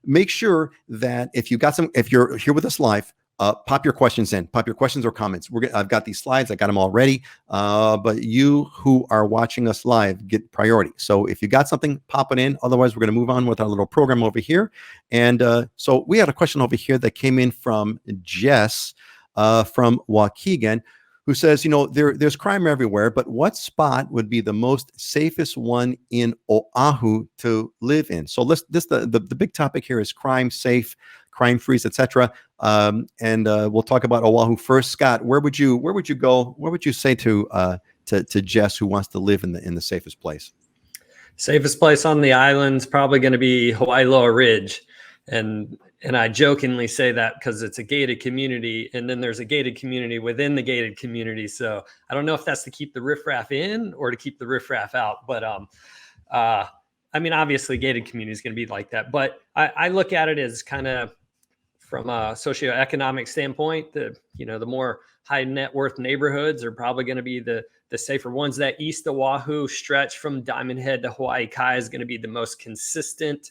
[SPEAKER 1] make sure that if you're here with us live, pop your questions in, pop your questions or comments. I've got these slides, I got them all ready. But you who are watching us live get priority. So if you got something, pop it in. Otherwise, we're going to move on with our little program over here. And so we had a question over here that came in from Jess from Waukegan, who says, there's crime everywhere, but what spot would be the most safest one in Oahu to live in? So the big topic here is crime safe, crime free, etc. And we'll talk about Oahu first. Scott, where would you go? Where would you say to Jess, who wants to live in the safest place?
[SPEAKER 3] Safest place on the island's probably going to be Hawaii Loa Ridge, and I jokingly say that because it's a gated community, and then there's a gated community within the gated community. So I don't know if that's to keep the riffraff in or to keep the riffraff out. But I mean, obviously, gated community is going to be like that. But I look at it as kind of from a socioeconomic standpoint. The more high net worth neighborhoods are probably going to be the safer ones. That East Oahu stretch from Diamond Head to Hawaii Kai is going to be the most consistent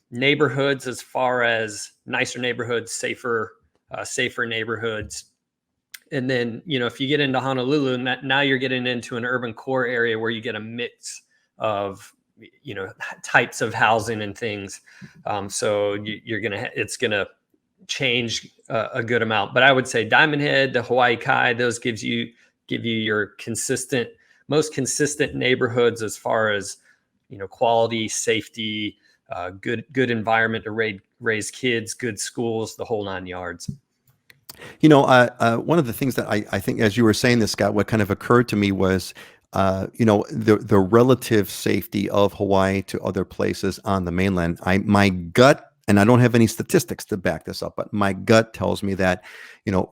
[SPEAKER 3] neighborhoods, as far as nicer neighborhoods, safer neighborhoods. And then, if you get into Honolulu, now you're getting into an urban core area where you get a mix of, types of housing and things. So it's going to change a good amount. But I would say Diamond Head to Hawaii Kai, those give you your most consistent neighborhoods as far as, quality, safety, good environment to raise kids, good schools, the whole 9 yards.
[SPEAKER 1] One of the things that I think, as you were saying this, Scott, what kind of occurred to me was, the relative safety of Hawaii to other places on the mainland. My gut, and I don't have any statistics to back this up, but my gut tells me that,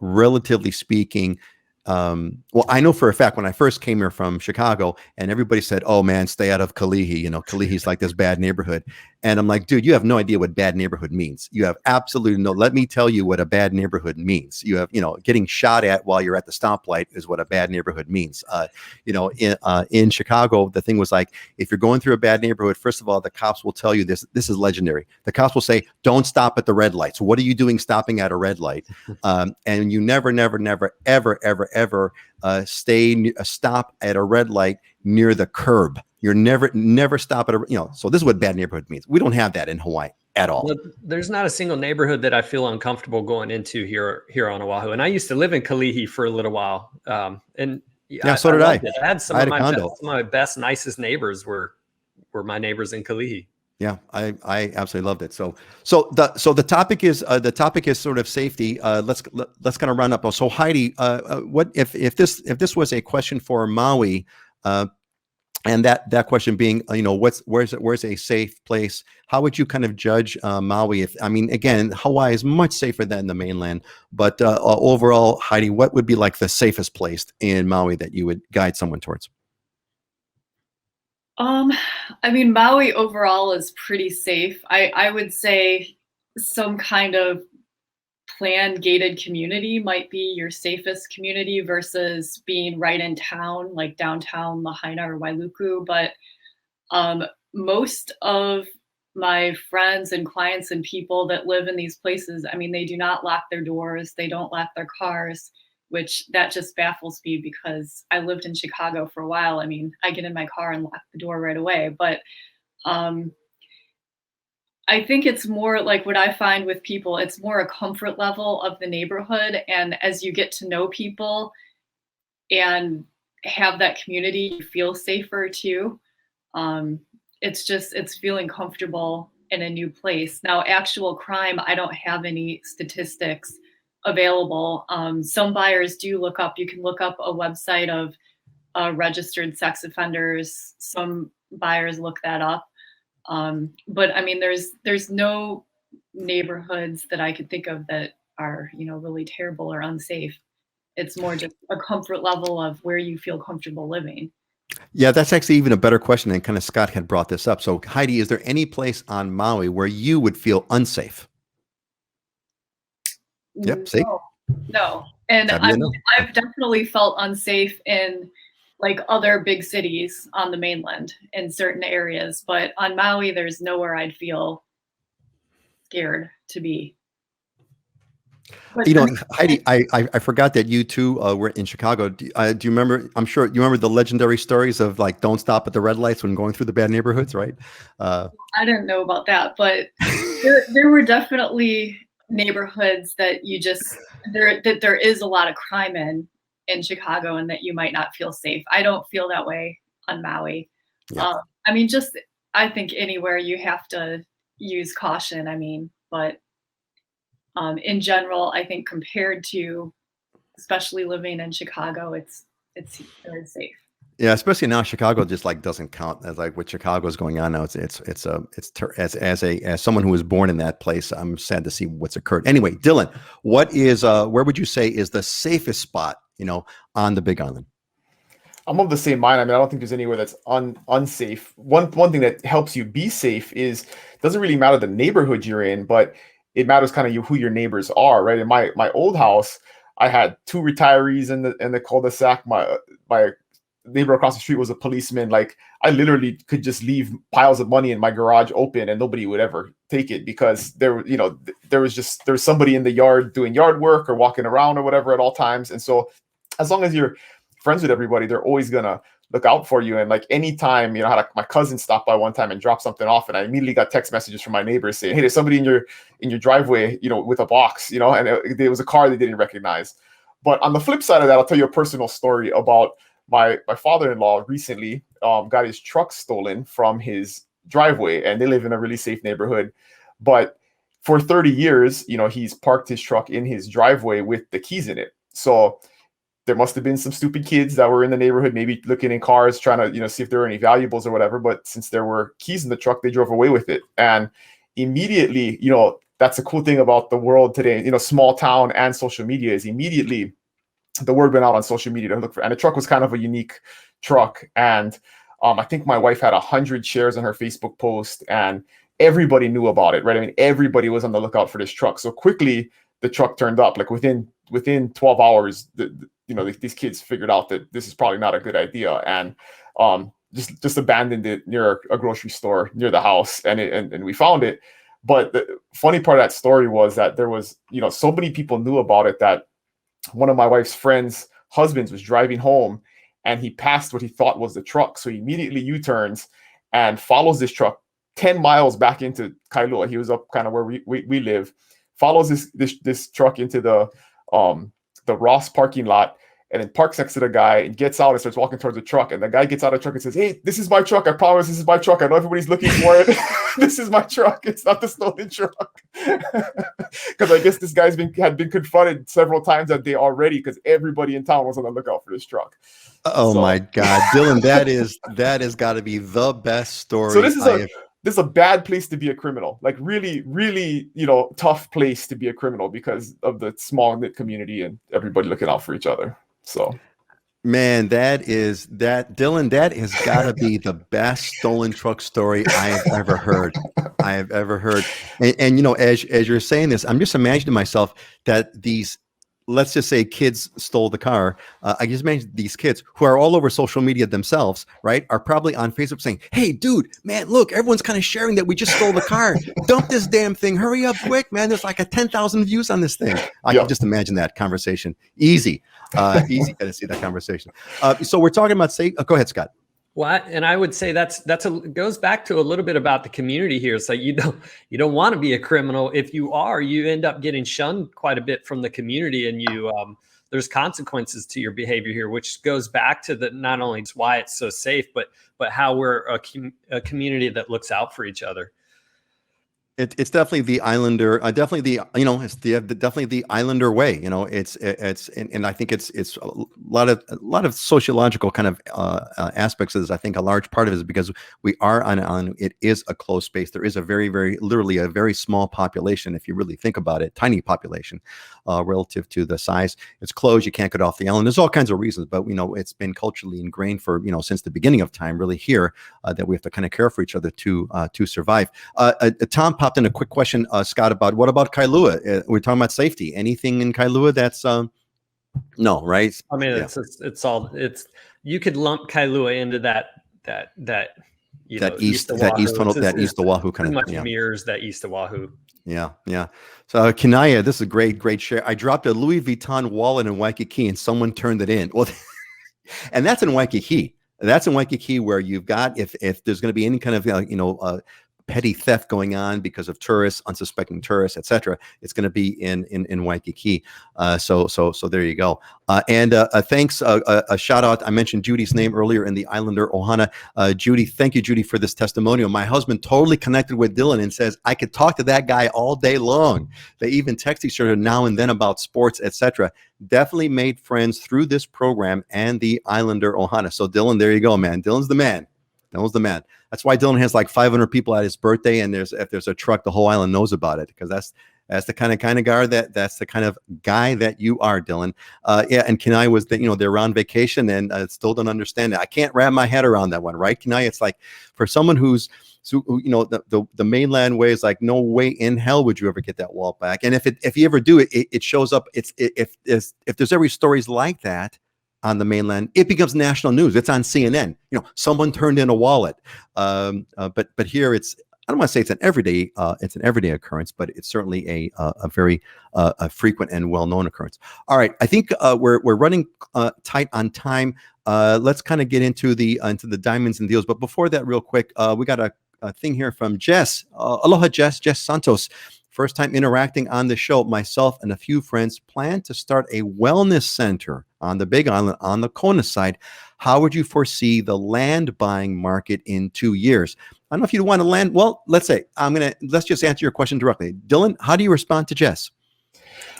[SPEAKER 1] relatively speaking, well, I know for a fact when I first came here from Chicago and everybody said, "Oh man, stay out of Kalihi. Kalihi's like this bad neighborhood." And I'm like, dude, you have no idea what bad neighborhood means. You have absolutely no, let me tell you what a bad neighborhood means. You have, getting shot at while you're at the stoplight is what a bad neighborhood means. In Chicago, the thing was like, if you're going through a bad neighborhood, first of all, the cops will tell you this is legendary. The cops will say, "Don't stop at the red light." So what are you doing stopping at a red light? And you never, ever stop at a red light near the curb. You're never stop at so this is what bad neighborhood means. We don't have that in Hawaii at all.
[SPEAKER 3] There's not a single neighborhood that I feel uncomfortable going into here on Oahu. And I used to live in Kalihi for a little while. And
[SPEAKER 1] yeah, so did I.
[SPEAKER 3] I had some of my best, nicest neighbors were my neighbors in Kalihi.
[SPEAKER 1] Yeah, I absolutely loved it. So the topic is sort of safety. Let's kind of run up. So Heidi, what if this was a question for Maui, and that question being, where's a safe place? How would you kind of judge Maui? Again, Hawaii is much safer than the mainland, but overall, Heidi, what would be like the safest place in Maui that you would guide someone towards?
[SPEAKER 2] Maui overall is pretty safe. I would say some kind of planned gated community might be your safest community versus being right in town, like downtown Lahaina or Wailuku. But most of my friends and clients and people that live in these places, I mean, they do not lock their doors. They don't lock their cars, which that just baffles me because I lived in Chicago for a while. I mean, I get in my car and lock the door right away. But I think it's more like what I find with people, it's more a comfort level of the neighborhood. And as you get to know people and have that community, you feel safer too. It's feeling comfortable in a new place. Now, actual crime, I don't have any statistics available. Some buyers do look up, you can look up a website of registered sex offenders. Some buyers look that up. But I mean, there's no neighborhoods that I could think of that are, really terrible or unsafe. It's more just a comfort level of where you feel comfortable living.
[SPEAKER 1] Yeah, that's actually even a better question, and kind of Scott had brought this up. So Heidi, is there any place on Maui where you would feel unsafe? Yep. See?
[SPEAKER 2] No. And I've definitely felt unsafe in like other big cities on the mainland in certain areas, but on Maui, there's nowhere I'd feel scared to be. But
[SPEAKER 1] Heidi, I forgot that you two were in Chicago. Do you remember? I'm sure you remember the legendary stories of like don't stop at the red lights when going through the bad neighborhoods, right?
[SPEAKER 2] I didn't know about that, but there were definitely neighborhoods that there is a lot of crime in Chicago, and that you might not feel safe. I don't feel that way on Maui.
[SPEAKER 1] Yeah.
[SPEAKER 2] I mean, I think anywhere you have to use caution. I mean, but in general, I think compared to, especially living in Chicago, it's very safe.
[SPEAKER 1] Yeah, especially now, Chicago just like doesn't count as like what Chicago is going on now. As someone who was born in that place, I'm sad to see what's occurred. Anyway, Dylan, where would you say is the safest spot, on the Big Island?
[SPEAKER 4] I'm of the same mind. I mean, I don't think there's anywhere that's unsafe. One thing that helps you be safe is it doesn't really matter the neighborhood you're in, but it matters kind of who your neighbors are, right? In my old house, I had 2 retirees in the cul-de-sac. My neighbor across the street was a policeman. Like I literally could just leave piles of money in my garage open and nobody would ever take it because there was somebody in the yard doing yard work or walking around or whatever at all times. And so as long as you're friends with everybody, they're always gonna look out for you. And like anytime, I had my cousin stop by one time and drop something off, and I immediately got text messages from my neighbors saying, "Hey, there's somebody in your driveway, with a box," and it was a car they didn't recognize. But on the flip side of that, I'll tell you a personal story about my father-in-law recently got his truck stolen from his driveway, and they live in a really safe neighborhood. But for 30 years, he's parked his truck in his driveway with the keys in it. So there must have been some stupid kids that were in the neighborhood, maybe looking in cars, trying to, see if there were any valuables or whatever. But since there were keys in the truck, they drove away with it. And immediately, that's a cool thing about the world today, small town and social media, is immediately the word went out on social media to look for, and the truck was kind of a unique truck. And I think my wife had 100 shares on her Facebook post, and everybody knew about it, right? I mean, everybody was on the lookout for this truck. So quickly the truck turned up. Like within 12 hours, these kids figured out that this is probably not a good idea, and just abandoned it near a grocery store near the house, and we found it. But the funny part of that story was that there was, so many people knew about it that one of my wife's friends' husbands was driving home, and he passed what he thought was the truck. So he immediately U-turns and follows this truck 10 miles back into Kailua. He was up kind of where we live, follows this truck into the Ross parking lot, and then parks next to the guy and gets out and starts walking towards the truck. And the guy gets out of the truck and says, "Hey, this is my truck. I promise this is my truck. I know everybody's looking for it. This is my truck. It's not the stolen truck." Because I guess this guy's had been confronted several times that day already, because everybody in town was on the lookout for this truck.
[SPEAKER 1] Oh my God, Dylan, that has got to be the best story.
[SPEAKER 4] So this is a bad place to be a criminal. Like really, really, tough place to be a criminal because of the small knit community and everybody looking out for each other. So,
[SPEAKER 1] man, Dylan, that has got to be the best stolen truck story I have ever heard. And as you're saying this, I'm just imagining myself that these let's just say kids stole the car. I just imagine these kids who are all over social media themselves, right, are probably on Facebook saying, hey, dude, man, look, everyone's kind of sharing that we just stole the car. Dump this damn thing. Hurry up quick, man. There's like a 10,000 views on this thing. I can just imagine that conversation. Easy to see that conversation. So we're talking about go ahead, Scott.
[SPEAKER 3] Well, and I would say goes back to a little bit about the community here. So you don't want to be a criminal. If you are, you end up getting shunned quite a bit from the community, and there's consequences to your behavior here, which goes back to not only why it's so safe, but how we're a community that looks out for each other.
[SPEAKER 1] It's definitely the Islander, definitely the Islander way. And I think it's a lot of sociological kind of aspects of this. I think a large part of it is because we are on an island. It is a closed space. There is a very, very, literally a very small population, if you really think about it, tiny population relative to the size. It's closed. You can't get off the island. There's all kinds of reasons, but it's been culturally ingrained for since the beginning of time, really here, that we have to kind of care for each other to survive. Tom popped in a quick question, Scott, about what about Kailua? We're talking about safety. Anything in Kailua that's no, right?
[SPEAKER 3] I mean, you could lump Kailua into that east
[SPEAKER 1] Oahu kind of
[SPEAKER 3] mirrors that east Oahu.
[SPEAKER 1] Yeah. So Kinaya, this is a great share. I dropped a Louis Vuitton wallet in Waikiki and someone turned it in. Well, and that's in Waikiki. That's in Waikiki where you've got if there's going to be any kind of petty theft going on because of tourists, unsuspecting tourists, etc. It's going to be in Waikiki. So there you go. And thanks. A shout out. I mentioned Judy's name earlier in the Islander Ohana. Judy, thank you, Judy, for this testimonial. My husband totally connected with Dylan and says I could talk to that guy all day long. They even text each other now and then about sports, etc. Definitely made friends through this program and the Islander Ohana. So Dylan, there you go, man. Dylan's the man. That's why Dylan has like 500 people at his birthday, and if there's a truck, the whole island knows about it, because that's the kind of guy that's the kind of guy that you are, Dylan. And Kenai was they're on vacation and still don't understand it. I can't wrap my head around that one, right, Kenai? It's like for someone who's the mainland way is like no way in hell would you ever get that wallet back. And if you ever do it shows up. If there's ever stories like that on the mainland, it becomes national news. It's on CNN. Someone turned in a wallet. But here I don't want to say it's an everyday occurrence, but it's certainly a very frequent and well-known occurrence. All right, I think we're running tight on time. Let's kind of get into the diamonds and deals. But before that, real quick, we got a thing here from Jess. Aloha, Jess Santos. First time interacting on the show. Myself and a few friends plan to start a wellness center on the Big Island on the Kona side. How would you foresee the land buying market in 2 years? I don't know if you'd want to land. Well, let's just answer your question directly. Dylan, how do you respond to Jess?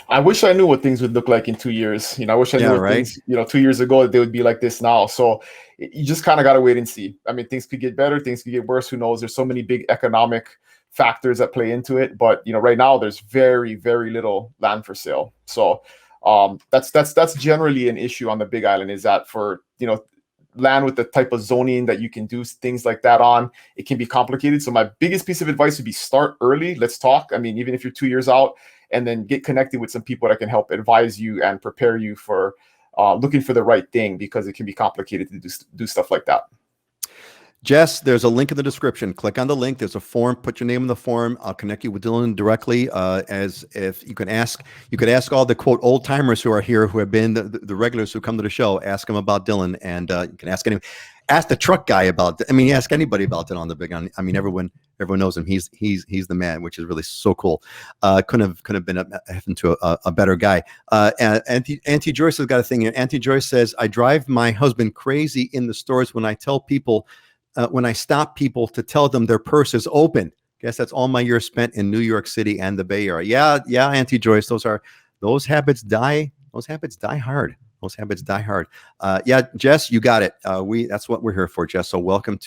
[SPEAKER 4] I wish I knew what things would look like in 2 years. I wish I knew what things, 2 years ago, they would be like this now. So you just kind of got to wait and see. I mean, things could get better, things could get worse. Who knows? There's so many big economic factors that play into it, but right now there's very, very little land for sale. So that's generally an issue on the Big Island, is that for land with the type of zoning that you can do things like that on, it can be complicated. So my biggest piece of advice would be start early. Let's talk. I mean, even if you're 2 years out, and then get connected with some people that can help advise you and prepare you for looking for the right thing, because it can be complicated to do stuff like that.
[SPEAKER 1] Jess, there's a link in the description. Click on the link. There's a form. Put your name in the form. I'll connect you with Dylan directly. As if you could ask all the quote old timers who are here, who have been the regulars who come to the show. Ask them about Dylan, and you can ask anyone. Ask the truck guy about. Ask anybody about Dylan on the Big Island. I mean, everyone knows him. He's the man, which is really so cool. Couldn't have been a better guy. Auntie Joyce has got a thing here. Auntie Joyce says, I drive my husband crazy in the stores when I tell people. When I stop people to tell them their purse is open. Guess that's all my years spent in New York City and the Bay Area. Yeah, Auntie Joyce, those habits die hard. Yeah, Jess, you got it. That's what we're here for, Jess. So welcome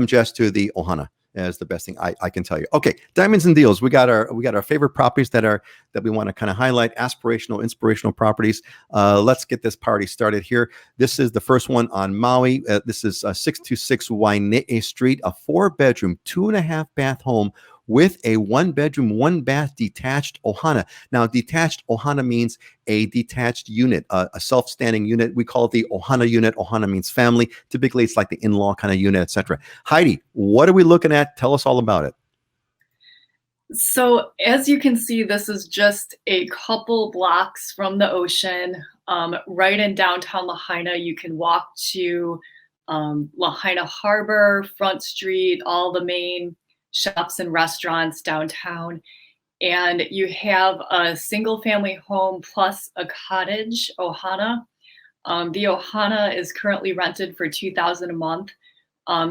[SPEAKER 1] Jess to the Ohana. Is the best thing I can tell you. Okay, diamonds and deals. We got our favorite properties that we want to kind of highlight, aspirational, inspirational properties. Let's get this party started here. This is the first one on Maui. This is 626 Waine'e Street, a 4-bedroom, 2.5 bath home with a 1-bedroom, 1-bath detached ohana. Now, detached ohana means a detached unit, a self-standing unit. We call it the ohana unit. Ohana means family. Typically, it's like the in-law kind of unit, etc. Heidi, what are we looking at? Tell us all about it.
[SPEAKER 2] So as you can see, this is just a couple blocks from the ocean, right in downtown Lahaina. You can walk to Lahaina Harbor, Front Street, all the main shops and restaurants downtown. And you have a single family home plus a cottage ohana. The ohana is currently rented for $2,000 a month.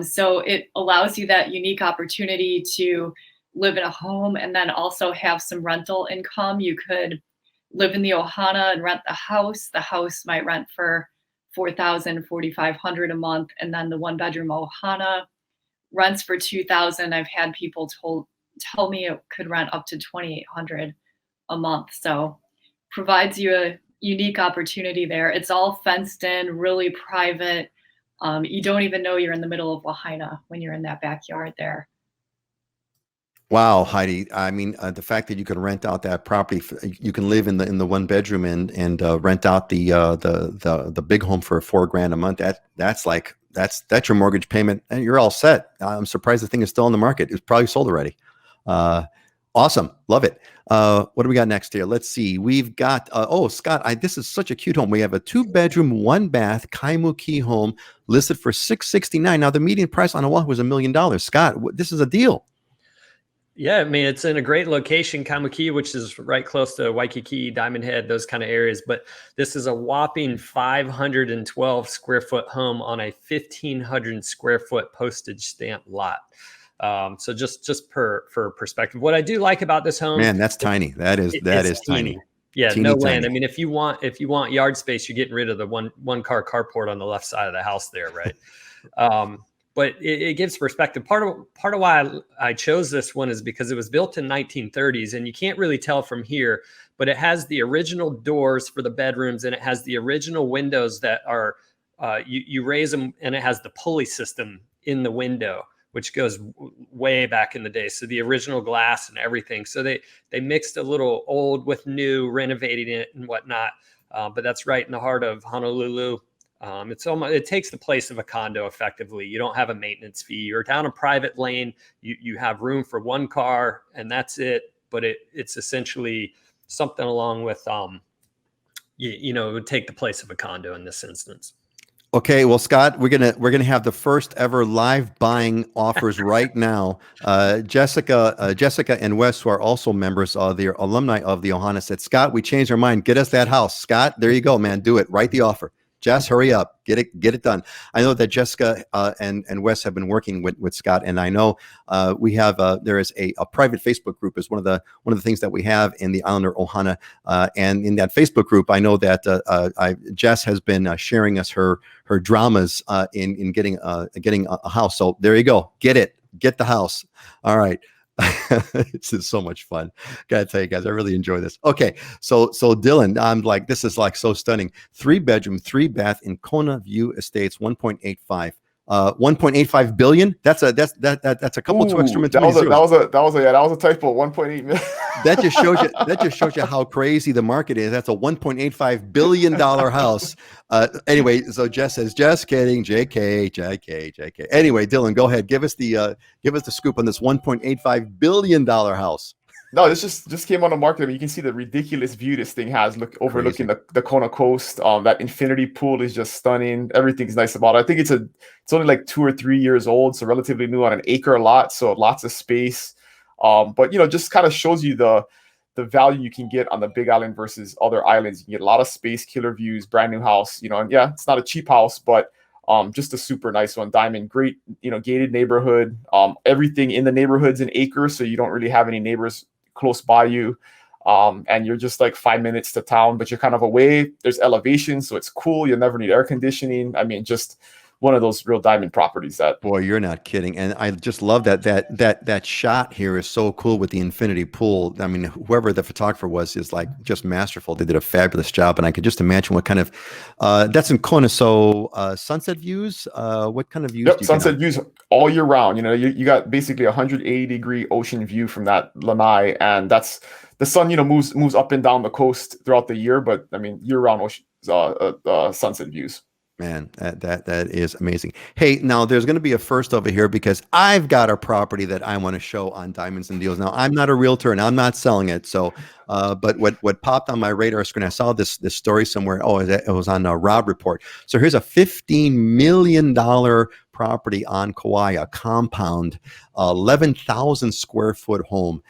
[SPEAKER 2] So it allows you that unique opportunity to live in a home and then also have some rental income. You could live in the ohana and rent the house. The house might rent for $4,000, $4,500 a month, and then the 1-bedroom ohana rents for $2,000. I've had people tell me it could rent up to $2,800 a month. So provides you a unique opportunity there. It's all fenced in, really private. You don't even know you're in the middle of Lahaina when you're in that backyard there.
[SPEAKER 1] Wow, Heidi. I mean, the fact that you can rent out that property, you can live in the 1-bedroom and rent out the big home for $4,000 a month. That's your mortgage payment, and you're all set. I'm surprised the thing is still on the market. It's probably sold already. Awesome, love it. What do we got next here? Let's see. We've got Scott. This is such a cute home. We have a 2-bedroom, 1-bath Kaimuki home listed for $669. Now the median price on Oahu was $1 million. Scott, this is a deal.
[SPEAKER 3] Yeah, I mean, it's in a great location, Kaimuki, which is right close to Waikiki, Diamond Head, those kind of areas. But this is a whopping 512 square foot home on a 1,500 square foot postage stamp lot. So just for perspective, what I do like about this home,
[SPEAKER 1] man, that's tiny. That is tiny.
[SPEAKER 3] Yeah,
[SPEAKER 1] Teeny
[SPEAKER 3] no
[SPEAKER 1] tiny.
[SPEAKER 3] land. I mean, if you want yard space, you're getting rid of the one car carport on the left side of the house there, right? But it gives perspective. Part of why I chose this one is because it was built in 1930s, and you can't really tell from here, but it has the original doors for the bedrooms, and it has the original windows that are you raise them, and it has the pulley system in the window, which goes way back in the day. So the original glass and everything. So they mixed a little old with new, renovating it and whatnot. But that's right in the heart of Honolulu. It takes the place of a condo effectively. You don't have a maintenance fee. You're down a private lane. You have room for one car, and that's it. But it's essentially something along with it would take the place of a condo in this instance.
[SPEAKER 1] Okay, well, Scott, we're gonna have the first ever live buying offers right now. Jessica and Wes, who are also members of the alumni of the Ohana, said, Scott, we changed our mind. Get us that house. Scott, there you go, man. Do it. Write the offer. Jess, hurry up, get it done. I know that Jessica and Wes have been working with Scott, and I know we have there is a private Facebook group is one of the things that we have in the Islander Ohana, and in that Facebook group, I know that Jess has been sharing us her dramas in getting a house. So there you go, get the house. All right. This is so much fun. Gotta tell you guys, I really enjoy this. Okay, so Dylan, I'm like, this is like so stunning. 3-bedroom, 3-bath in Kona View Estates, 1.85 billion. That's a couple two extra
[SPEAKER 4] that was a typo. 1.8 million.
[SPEAKER 1] That just shows you how crazy the market is. That's a $1.85 billion house. Anyway, so Jess says, just kidding, JK. Anyway, Dylan, go ahead. Give us the scoop on this $1.85 billion house.
[SPEAKER 4] No, this just came on the market. I mean, you can see the ridiculous view this thing has, overlooking the Kona coast. That infinity pool is just stunning. Everything's nice about it. I think it's only like 2 or 3 years old, so relatively new, on an acre lot, so lots of space. But just kind of shows you the value you can get on the Big Island versus other islands. You can get a lot of space, killer views, brand new house. And yeah, it's not a cheap house, but just a super nice one. Diamond, great, gated neighborhood. Everything in the neighborhood's an acre, so you don't really have any neighbors close by you. And you're just like 5 minutes to town, but you're kind of away. There's elevation, so it's cool. You'll never need air conditioning. I mean, just one of those real diamond properties that.
[SPEAKER 1] Boy, you're not kidding. And I just love that shot here is so cool with the infinity pool. I mean, whoever the photographer was is like just masterful. They did a fabulous job. And I could just imagine what kind of that's in Kona. So sunset views, what kind of views do you
[SPEAKER 4] sunset views all year round. You know, you got basically 180-degree ocean view from that lanai, and that's the sun, you know, moves up and down the coast throughout the year, but I mean year round ocean sunset views.
[SPEAKER 1] Man, that is amazing. Hey, now there's going to be a first over here because I've got a property that I want to show on Diamonds and Deals. Now, I'm not a realtor and I'm not selling it. So, but what popped on my radar screen, I saw this story somewhere. Oh, it was on a Rob Report. So here's a $15 million property on Kauai, a compound, 11,000 square foot home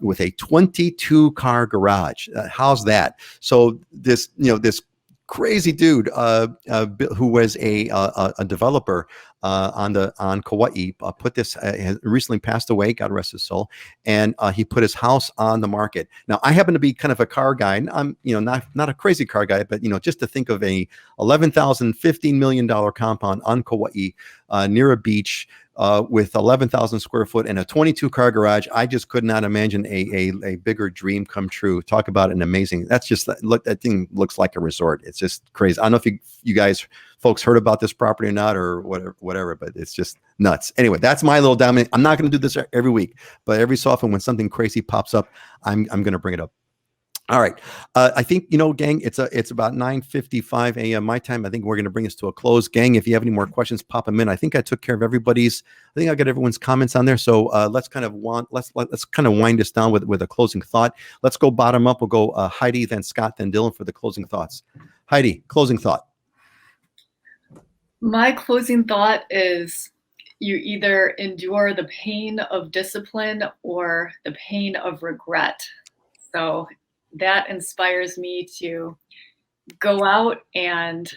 [SPEAKER 1] with a 22 car garage. How's that? So this crazy dude who was a developer on Kauai put this has recently passed away, God rest his soul, and he put his house on the market. Now I happen to be kind of a car guy, and I'm not a crazy car guy, but just to think of a $15 million compound on Kauai near a beach with 11,000 square foot and a 22 car garage, I just could not imagine a bigger dream come true. Talk about an amazing. That's just look. That thing looks like a resort. It's just crazy. I don't know if you guys folks heard about this property or not, or whatever, but it's just nuts. Anyway, that's my little diamond. I'm not going to do this every week, but every so often when something crazy pops up, I'm going to bring it up. All right. I think, gang, it's about 9:55 a.m. my time. I think we're going to bring this to a close. Gang, if you have any more questions, pop them in. I think I took care of everybody's. I think I got everyone's comments on there. So let's kind of wind this down with a closing thought. Let's go bottom up. We'll go Heidi, then Scott, then Dylan for the closing thoughts. Heidi, closing thought.
[SPEAKER 2] My closing thought is you either endure the pain of discipline or the pain of regret. So that inspires me to go out and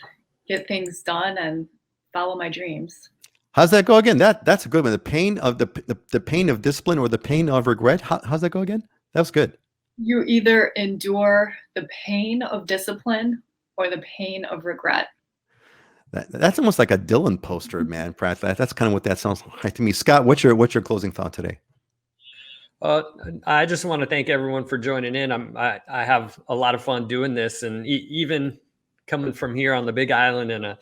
[SPEAKER 2] get things done and follow my dreams.
[SPEAKER 1] How's that go again? That's a good one. The pain of the pain of discipline or the pain of regret. How's that go again? That was good.
[SPEAKER 2] You either endure the pain of discipline or the pain of regret.
[SPEAKER 1] That's almost like a Dylan poster, man. That's kind of what that sounds like to me. Scott, what's your closing thought today?
[SPEAKER 3] I just want to thank everyone for joining in. I have a lot of fun doing this, and even coming from here on the Big Island and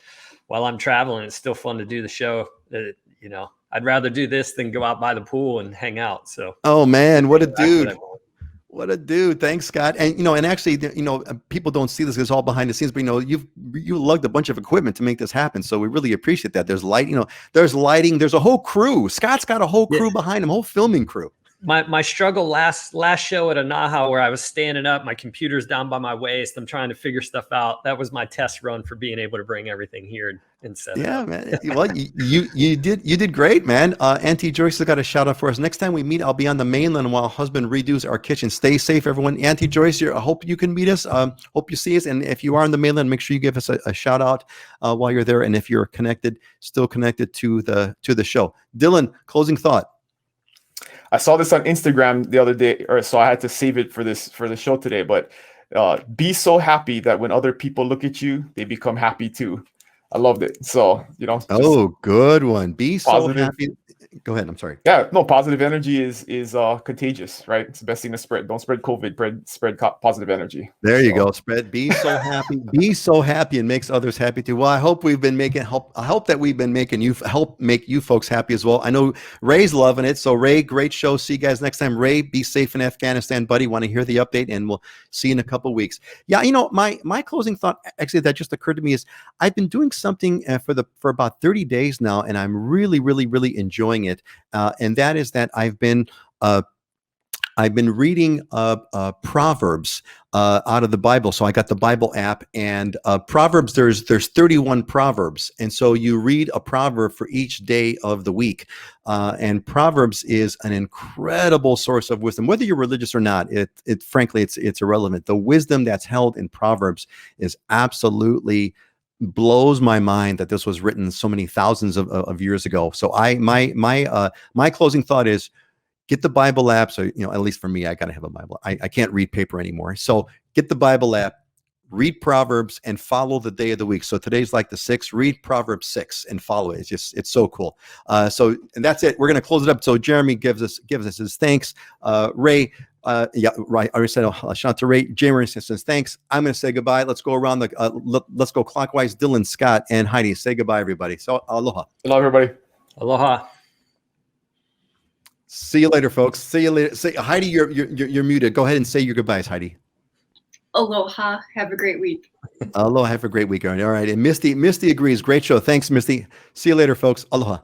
[SPEAKER 3] while I'm traveling, it's still fun to do the show. I'd rather do this than go out by the pool and hang out. So,
[SPEAKER 1] oh man, what a dude! What a dude! Thanks, Scott. And and actually, people don't see this; it's all behind the scenes. But you lugged a bunch of equipment to make this happen, so we really appreciate that. There's light, there's lighting. There's a whole crew. Scott's got a whole crew behind him, whole filming crew.
[SPEAKER 3] My struggle last show at Aloha, where I was standing up, my computer's down by my waist. I'm trying to figure stuff out. That was my test run for being able to bring everything here and set it up.
[SPEAKER 1] Man. Well, you did great, man. Auntie Joyce has got a shout out for us. Next time we meet, I'll be on the mainland while husband redos our kitchen. Stay safe, everyone. Auntie Joyce, I hope you can meet us. Hope you see us. And if you are on the mainland, make sure you give us a shout out while you're there. And if you're still connected to the show. Dylan, closing thought.
[SPEAKER 4] I saw this on Instagram the other day, so I had to save it for the show today. But be so happy that when other people look at you, they become happy too. I loved it. So
[SPEAKER 1] oh, good one. Be
[SPEAKER 4] positive.
[SPEAKER 1] So happy. Go ahead. I'm sorry.
[SPEAKER 4] Yeah, no, positive energy is contagious, right? It's the best thing to spread. Don't spread COVID, spread positive energy.
[SPEAKER 1] There you go. Be so happy. Be so happy and makes others happy too. Well, I hope we've been making I hope that we've been making make you folks happy as well. I know Ray's loving it. So Ray, great show. See you guys next time. Ray, be safe in Afghanistan, buddy. Want to hear the update, and we'll see you in a couple of weeks. Yeah, my closing thought actually that just occurred to me is I've been doing something for about 30 days now, and I'm really, really, really enjoying it. And that is that I've been reading Proverbs out of the Bible. So I got the Bible app, and Proverbs, there's 31 Proverbs. And so you read a proverb for each day of the week. And Proverbs is an incredible source of wisdom. Whether you're religious or not, frankly, it's irrelevant. The wisdom that's held in Proverbs is absolutely blows my mind that this was written so many thousands of years ago. So my closing thought is get the Bible app. So, at least for me, I got to have a Bible. I can't read paper anymore. So get the Bible app, read Proverbs and follow the day of the week. So today's like the 6th. Read Proverbs 6 and follow it. It's so cool. And that's it. We're gonna close it up. So Jeremy gives us his thanks. Ray, yeah, right. I already said shout out to Ray. Jeremy says thanks. I'm gonna say goodbye. Let's go around let's go clockwise. Dylan, Scott, and Heidi. Say goodbye, everybody. So aloha.
[SPEAKER 4] Hello, everybody.
[SPEAKER 3] Aloha.
[SPEAKER 1] See you later, folks. See you later. Say, Heidi, you're muted. Go ahead and say your goodbyes, Heidi.
[SPEAKER 2] Aloha. Have a great week.
[SPEAKER 1] Aloha. Have a great week. All right. And Misty agrees. Great show. Thanks, Misty. See you later, folks. Aloha.